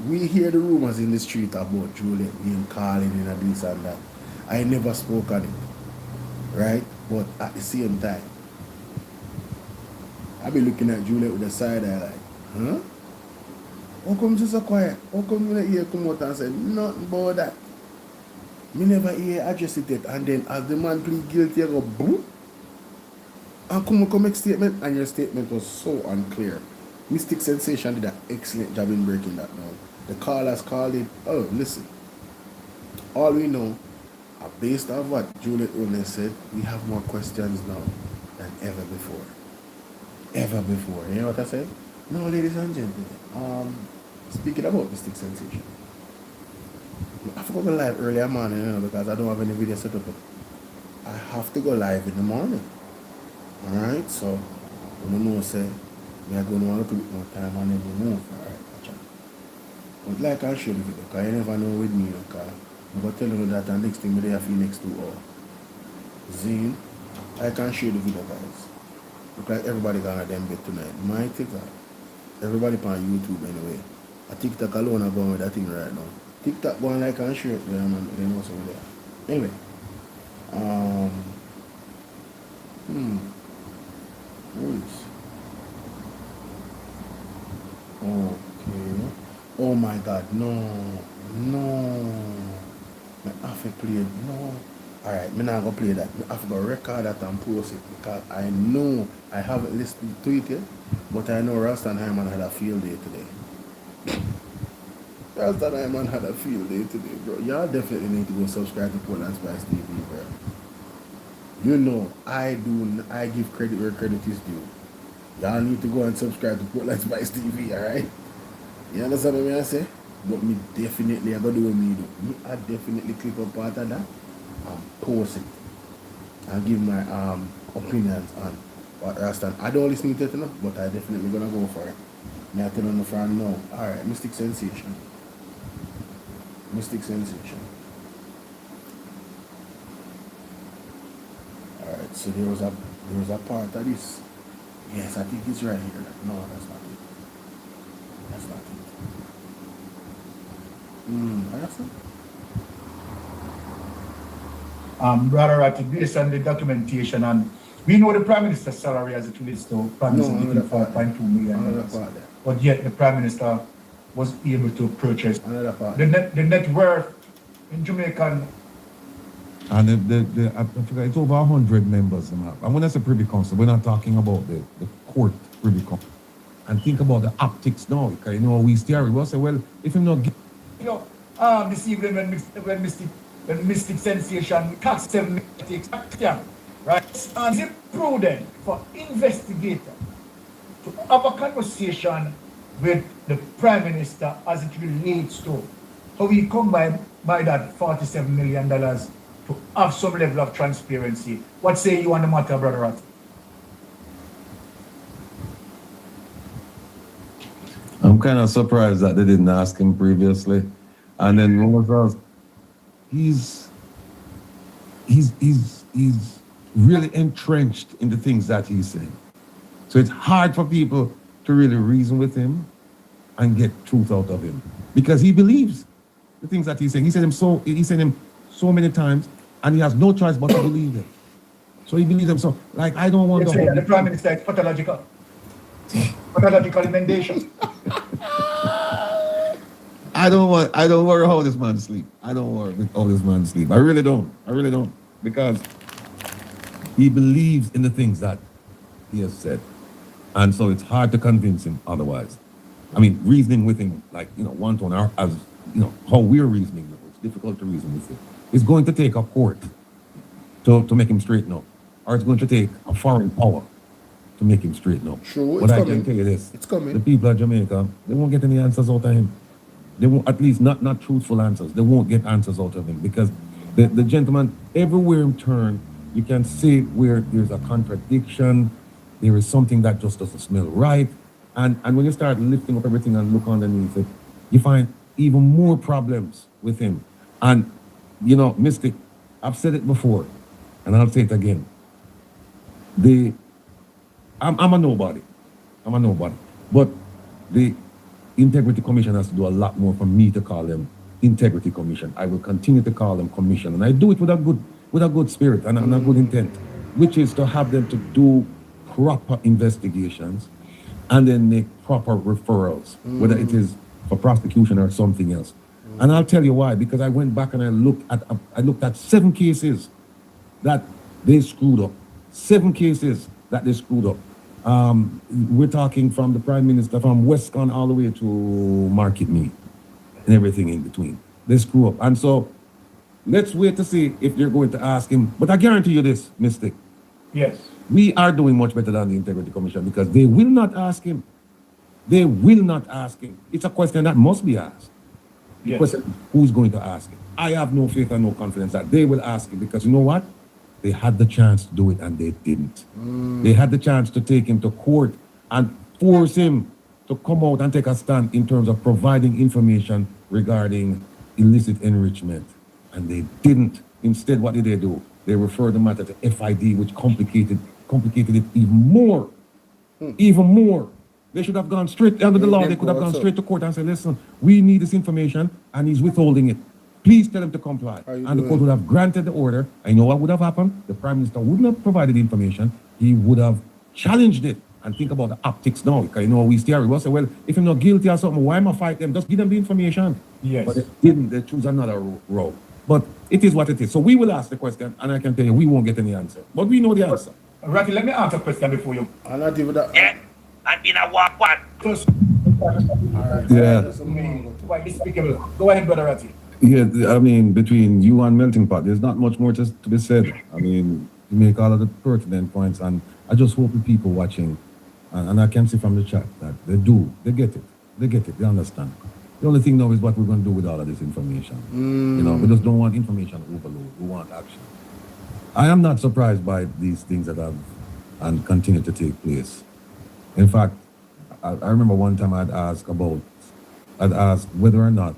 we hear the rumors in the street about Juliet being calling in and this and that. I never spoke on it, right? But at the same time, I be looking at Juliet with a side eye like, huh? How come she's so quiet? How come you not hear come out and say nothing about that? Me never hear address it yet. And then as the man plead guilty, I go boom. And come make statement, and your statement was so unclear. Mystic Sensation did an excellent job in breaking that down. The callers called it, oh, listen. All we know, based on what Juliet Holness said, we have more questions now than ever before. Ever before. You know what I said? No, ladies and gentlemen. Speaking about Mystic Sensation. I have to go live earlier morning, you know, because I don't have any video set up. I have to go live in the morning. Alright, so you know say we are going to want to put more time and then we move. Alright, watch out. But like I show the video, because you never know with me, because I'm going to tell you that the next thing I feel next 2 hours. Zine, I can share the video, guys. Look like everybody gonna them bed tonight. My TikTok. Everybody on YouTube anyway. A TikTok alone are going with that thing right now. TikTok going like and share it there, man. They know something there. Anyway. Okay. Oh my God, no. I have to play it. No. Alright, I'm not going to play that. I have to record that and post it because I know I haven't listened to it yet, but I know Rastanheimer had a field day today. Rasta man had a field day today, bro. Y'all definitely need to go subscribe to Portland Spice TV, bro. You know, I give credit where credit is due. Y'all need to go and subscribe to Portland Spice TV, alright? You understand what I say? But me definitely, I gotta do what me do. Me, I definitely click up part of that and post it. And give my opinions on what Rasta. I don't listen to it enough, but I definitely gonna go for it. Me I tell on the front now. Alright, Mystic Sensation. Mystic Sensation. Alright, so there was a part of this. Yes, I think it's right here. No, that's not it. That's not it. That's it. Brother Ratty, based on the documentation, and we know the Prime Minister's salary as it relates to Prime Minister getting $4.2 million. But yet the Prime Minister was able to purchase the net worth in Jamaican. And I forgot, it's over 100 members. And when I say Privy Council, we're not talking about the court Privy Council. And think about the optics now, because you know, we say, well, if you not get... You know, this evening when Mystic Sensation cast 7 yeah, right? And is it prudent for investigator to have a conversation with the Prime Minister as it relates to how we come by that $47 million to have some level of transparency? What say you on the matter, Brother Rat? I'm kind of surprised that they didn't ask him previously. And then what was asked, he's really entrenched in the things that he's saying. So it's hard for people to really reason with him and get truth out of him, because he believes the things that he's saying. He said him so many times, and he has no choice but to believe them. So he believes them. So, like, I don't want to... The Prime Minister is pathological emendation. I don't worry how this man sleep. I don't worry how this man sleep. I really don't. Because he believes in the things that he has said. And so it's hard to convince him otherwise. I mean, reasoning with him, like, you know, one to one, as, you know, how we're reasoning, it's difficult to reason with him. It's going to take a court to make him straighten up. Or it's going to take a foreign power to make him straighten up. True, but I can tell you this. It's coming. The people of Jamaica, they won't get any answers out of him. They won't, at least not truthful answers. They won't get answers out of him, because the gentleman, everywhere in turn, you can see where there's a contradiction, there is something that just doesn't smell right. And when you start lifting up everything and look underneath it, you find even more problems with him. And, you know, Mystic, I've said it before, and I'll say it again. I'm a nobody. But the Integrity Commission has to do a lot more for me to call them Integrity Commission. I will continue to call them Commission, and I do it with a good spirit and a good intent, which is to have them to do proper investigations and then make proper referrals, whether it is for prosecution or something else. And I'll tell you why, because I went back and I looked at 7 cases that they screwed up. 7 cases that they screwed up. We're talking from the Prime Minister, from Westcon all the way to Market Me and everything in between. They screw up. And so let's wait to see if they're going to ask him. But I guarantee you this, Mystic. Yes. We are doing much better than the Integrity Commission, because they will not ask him. They will not ask him. It's a question that must be asked. The question, who's going to ask him? I have no faith and no confidence that they will ask him, because you know what? They had the chance to do it and they didn't. They had the chance to take him to court and force him to come out and take a stand in terms of providing information regarding illicit enrichment. And they didn't. Instead, what did they do? They referred the matter to FID, which complicated it even more. Even more. They should have gone straight under the law. They could have gone straight to court and said, listen, we need this information and he's withholding it. Please tell him to comply. And the court would have granted the order. I know what would have happened. The Prime Minister wouldn't have provided the information. He would have challenged it. And think about the optics now. Because you know, we stare, we say, well, if I'm not guilty or something, why am I fight them? Just give them the information. Yes. But they didn't. They choose another road. But it is what it is. So we will ask the question, and I can tell you, we won't get any answer. But we know the answer. Ratty, let me ask a question before you. I'm not even that. Yeah, and in a walk one. Just, yeah. quite despicable. Go ahead, Brother Ratty. Yeah, I mean, between you and Melting Pot, there's not much more to be said. I mean, you make all of the pertinent points, and I just hope the people watching, and I can see from the chat that they get it, they understand. The only thing now is what we're going to do with all of this information. You know, we just don't want information overload, we want action. I am not surprised by these things that have and continue to take place. In fact, I remember one time I'd asked whether or not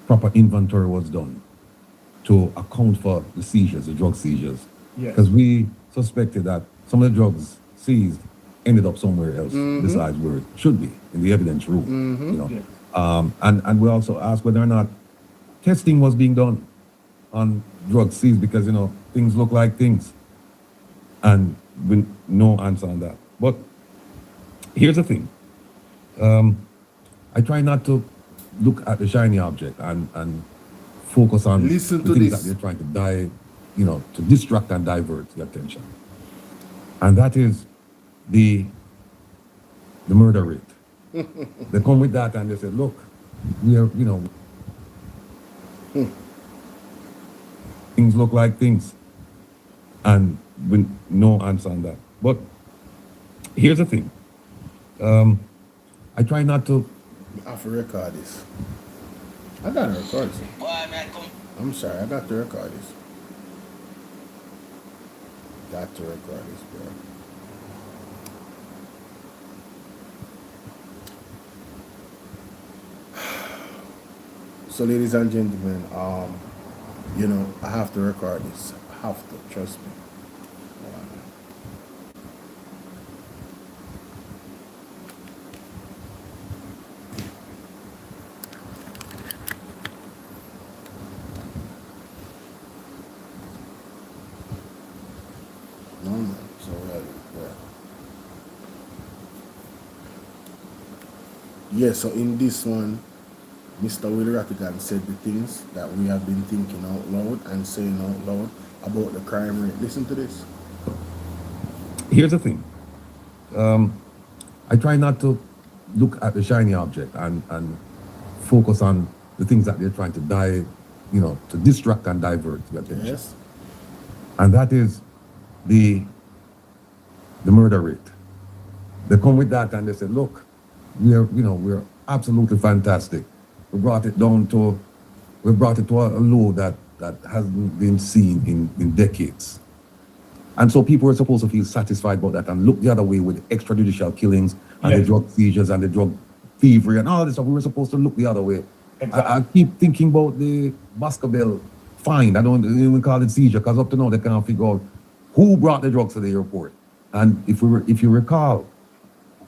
proper inventory was done to account for the seizures, the drug seizures. Yes. Because we suspected that some of the drugs seized ended up somewhere else besides where it should be, in the evidence room. You know. Yes. And we also asked whether or not testing was being done on drugs seized, because, you know, things look like things. And with no answer on that. But here's the thing. I try not to look at the shiny object and focus on the things that they're trying to to distract and divert the attention. And that is the murder rate. They come with that and they say, look, we are, things look like things. And with no answer on that. But here's the thing. I try not to. I have to record this. I got to record this. I'm sorry, I got to record this. Got to record this, bro. So, ladies and gentlemen, I have to record this. I have to, trust me. Yeah, so in this one, Mr. Will Rattigan said the things that we have been thinking out loud and saying out loud about the crime rate. Listen to this. Here's the thing. I try not to look at the shiny object and focus on the things that they're trying to to distract and divert the attention. Yes. And that is the murder rate. They come with that and they say, look, we're absolutely fantastic. We brought it to a low that hasn't been seen in decades. And so people are supposed to feel satisfied about that and look the other way with extrajudicial killings and the drug seizures and the drug thievery and all this stuff. We were supposed to look the other way. Exactly. I keep thinking about the Baskerville find. I don't even call it seizure, because up to now they can't figure out who brought the drugs to the airport. And if you recall,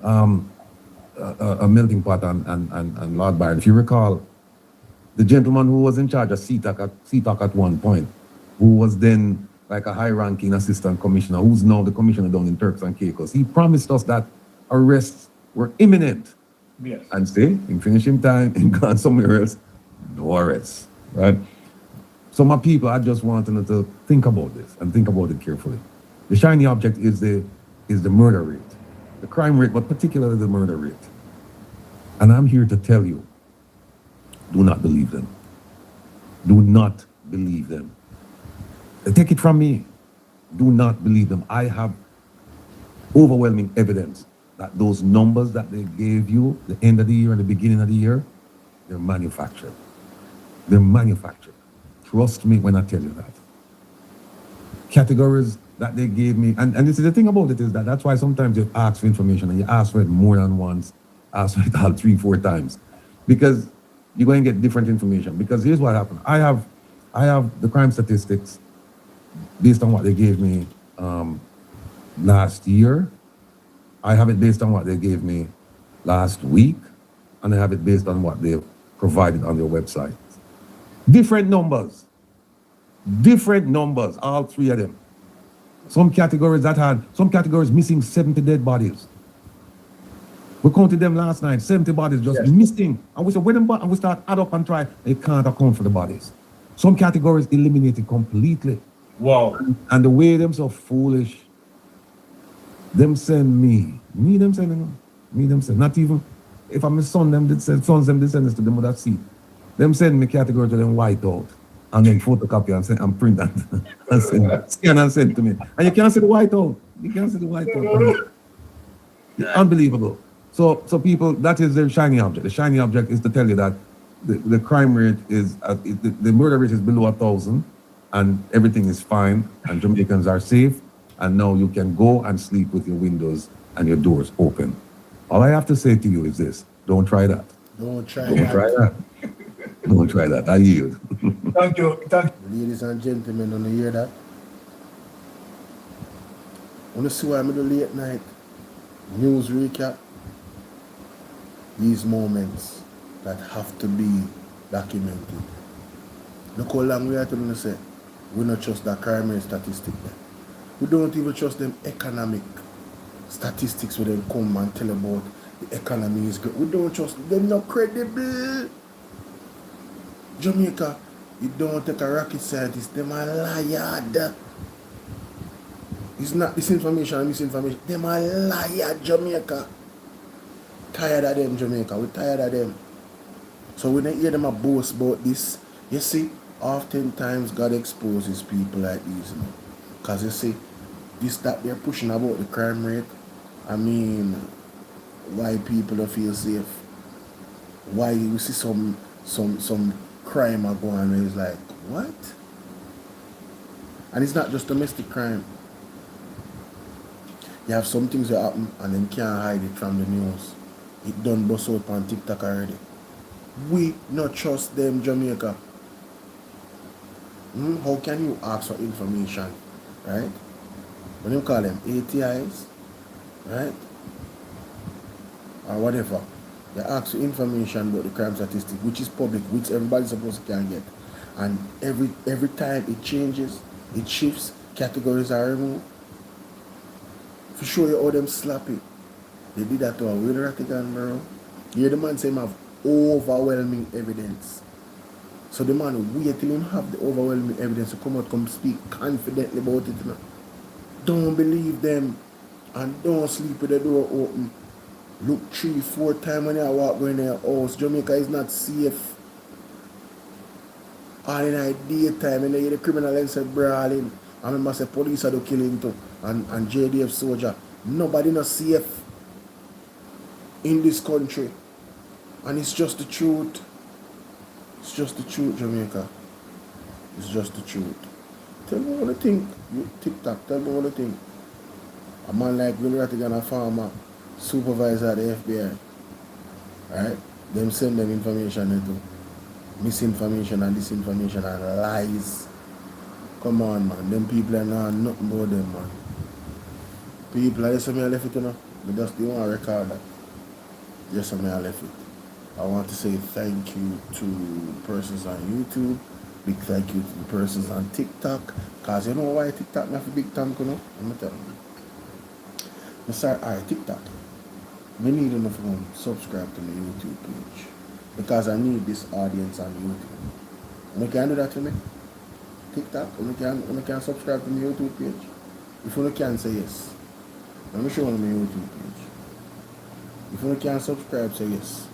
a Melting Pot and Lord Byron, if you recall, the gentleman who was in charge of CTAC at one point, who was then like a high-ranking assistant commissioner, who's now the commissioner down in Turks and Caicos, he promised us that arrests were imminent. Yes. And stay in finishing time and gone somewhere else, no arrests, right? So my people, I just want them to think about this and think about it carefully. The shiny object is the murder rate, the crime rate, but particularly the murder rate. And I'm here to tell you, do not believe them. Do not believe them. Take it from me. Do not believe them. I have overwhelming evidence that those numbers that they gave you the end of the year and the beginning of the year, they're manufactured. They're manufactured. Trust me when I tell you that. Categories that they gave me, and this is the thing about it, is that's why sometimes you ask for information and you ask for it more than once, ask for it all 3-4 times, because you're going to get different information. Because here's what happened. I have the crime statistics based on what they gave me last year. I have it based on what they gave me last week, and I have it based on what they provided on their website. Different numbers, all three of them. Some categories missing 70 dead bodies. We counted them last night, 70 bodies just missing. And we said, and we start add up and try, they can't account for the bodies. Some categories eliminated completely. Wow. And the way them so foolish, them send me them sending, not even if I'm a son, them did send sons, them did send this to them would have seen. Them send me category to them white out and then photocopy and send and print and, and send, scan and send to me. And you can't see the white out. You can't see the white out. Unbelievable. So people, that is their shiny object. The shiny object is to tell you that the crime rate is, the murder rate is below 1,000 and everything is fine and Jamaicans are safe and now you can go and sleep with your windows and your doors open. All I have to say to you is this, don't try that. Don't try that. Don't try that. I yield. Thank you. Ladies and gentlemen, don't you hear that? Want to see why I'm doing late night news recap? These moments that have to be documented. Look how long we are to say, we don't trust that crime rate statistic there. We don't even trust them economic statistics where they come and tell about the economy is good. We don't trust them, not credible. Jamaica, you don't take a rocket scientist, them are liar. It's not disinformation and misinformation. Them are liar, Jamaica. Tired of them, Jamaica. We're tired of them. So when I hear them a boast about this, you see, oftentimes God exposes people like these. Because you see, this that they're pushing about the crime rate, I mean, why people don't feel safe. Why you see some crime are going on, it's like, what? And it's not just domestic crime. You have some things that happen and then can't hide it from the news. It done bust out on TikTok already. We not trust them, Jamaica. How can you ask for information, right? When you call them ATIs, right? Or whatever. They ask for information about the crime statistic, which is public, which everybody's supposed to can get. And every time it changes, it shifts, categories are removed. To show you how them slappy. They did that to a Will Rattigan, bro. You hear the man say him have overwhelming evidence. So the man wait till him have the overwhelming evidence to come speak confidently about it. You know? Don't believe them and don't sleep with the door open. Look 3-4 times when you walk going in your house. Jamaica is not safe. All in the daytime, and you hear the criminal inside brawling. I remember say police are do killing too. And JDF soldier. Nobody not safe in this country. And it's just the truth. It's just the truth, Jamaica. It's just the truth. Tell me what you think. TikTok, tell me what you think. A man like Will Rattigan, a farmer, supervisor at the FBI. Right? Them send them information into misinformation and disinformation and lies. Come on, man. Them people are not nothing about them, man. People, I just say I left it, you know. But just don't want to record that. Just say I left it. I want to say thank you to persons on YouTube. Big thank you to the persons on TikTok. Because you know why TikTok me have a big tank, you know? I'm going to tell you. I start, alright, TikTok. I need enough to subscribe to my YouTube page. Because I need this audience on YouTube. You can do that for me? TikTok? You can subscribe to my YouTube page? If you can, say yes. Let me show you my YouTube page. If you can subscribe, say yes.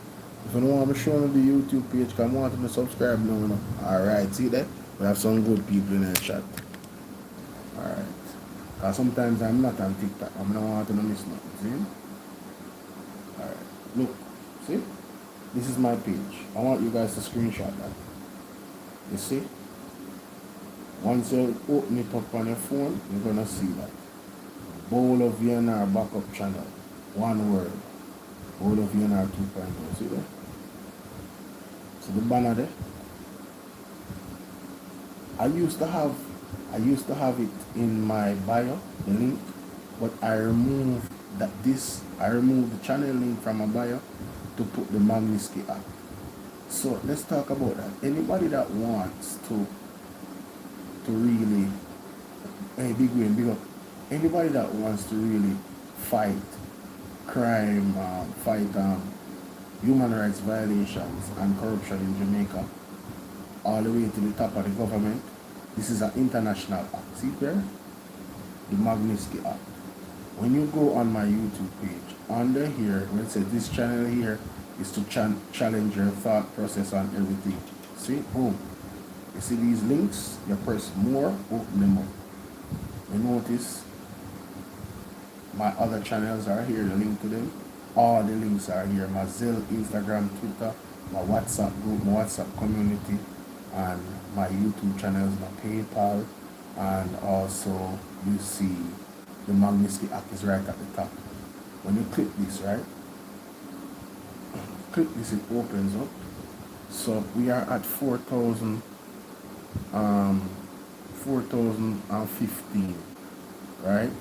If you don't want to show you the YouTube page, because I want you to subscribe now. You know. Alright, see that? We have some good people in the chat. Alright. Because sometimes I'm not on TikTok. I don't want to miss nothing. See? Alright. Look. See? This is my page. I want you guys to screenshot that. You see? Once you open it up on your phone, you're going to see that. Bolo VNR backup channel. One word. Bolo VNR 2.0. See that? See the banner there? I used to have it in my bio, the link, but I removed the channel link from my bio to put the MAGNITSKY app. So let's talk about that. Anybody that wants to really, hey, big win, big up. Anybody that wants to really fight crime, fight human rights violations and corruption in Jamaica, all the way to the top of the government, this is an international app. See there? The MAGNITSKY app. When you go on my YouTube page, under here, where it says this channel here, is to challenge your thought process on everything. See, boom. You see these links? You press more, open them up. You notice my other channels are here, the link to them. All the links are here. My Zelle, Instagram, Twitter, my WhatsApp group, my WhatsApp community, and my YouTube channels, my PayPal, and also you see the MAGNITSKY app is right at the top. When you click this, right? Click this, it opens up. So we are at 4,015, right?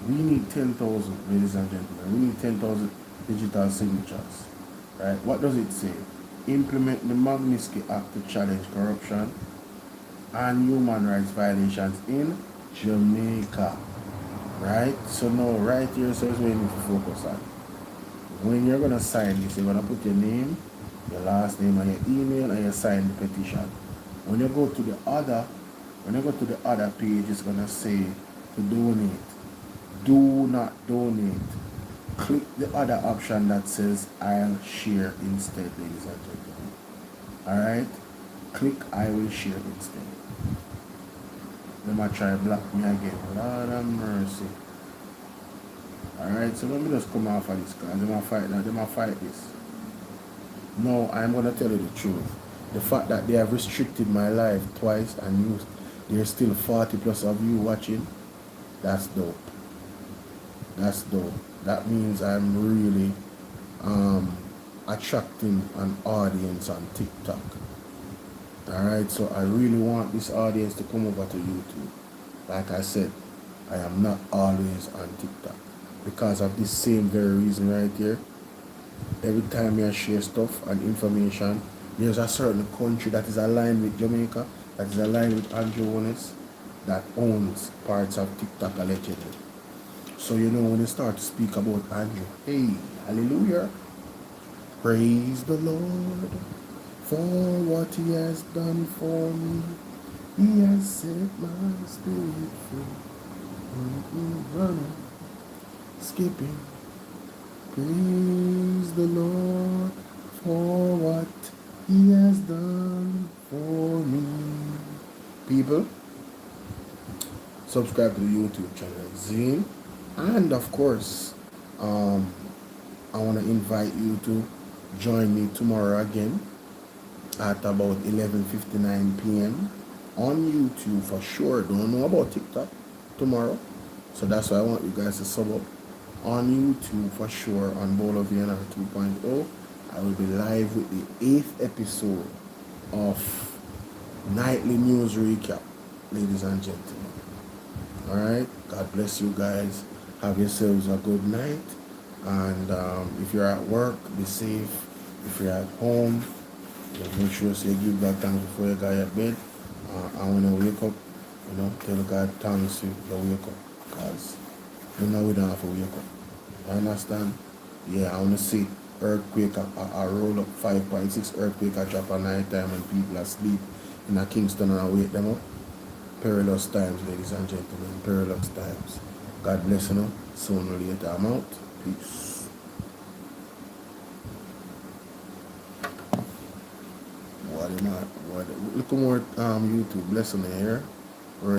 We need 10,000, ladies and gentlemen. We need 10,000 digital signatures, right? What does it say? Implement the MAGNITSKY Act to challenge corruption and human rights violations in Jamaica, right? So now, right here, so is where you need to focus on. When you're gonna sign this, you're gonna put your name, your last name, and your email, and you sign the petition. When you go to the other page, it's gonna say to donate. Do not donate. Click the other option that says I'll share instead, ladies and gentlemen. Alright? Click I will share instead. They might try to block me again. Lord have mercy. Alright, so let me just come off of this because they might fight now. They might fight this. No, I'm gonna tell you the truth. The fact that they have restricted my life twice and there's still 40 plus of you watching, that's dope. That's dope. That means I'm really attracting an audience on TikTok. Alright, so I really want this audience to come over to YouTube. Like I said, I am not always on TikTok because of this same very reason right here. Every time I share stuff and information, there's a certain country that is aligned with Jamaica, that is aligned with Holness, that owns parts of TikTok allegedly. So you know when you start to speak about Andrew, hey, hallelujah, praise the Lord for what he has done for me. He has set my spirit free. Running, skipping, praise the Lord for what he has done for me. People, subscribe to the YouTube channel, Zine. And of course, I want to invite you to join me tomorrow again at about 11:59 p.m. on YouTube for sure. Don't know about TikTok tomorrow. So that's why I want you guys to sub up on YouTube for sure on Bolo VNR 2.0. I will be live with the 8th episode of Nightly News Recap, ladies and gentlemen. Alright, God bless you guys. Have yourselves a good night. And if you're at work, be safe. If you're at home, make sure you give God thanks before you go to bed. And when you wake up, tell God thanks you wake up. Because we don't have to wake up. You understand? Yeah, I want to see earthquake, I roll up 5.6 earthquake, I drop at night time when people are asleep in a Kingston and I wake them up. Perilous times, ladies and gentlemen, perilous times. God bless you. Sooner or later, I'm out. Peace. Look more YouTube. Bless you here.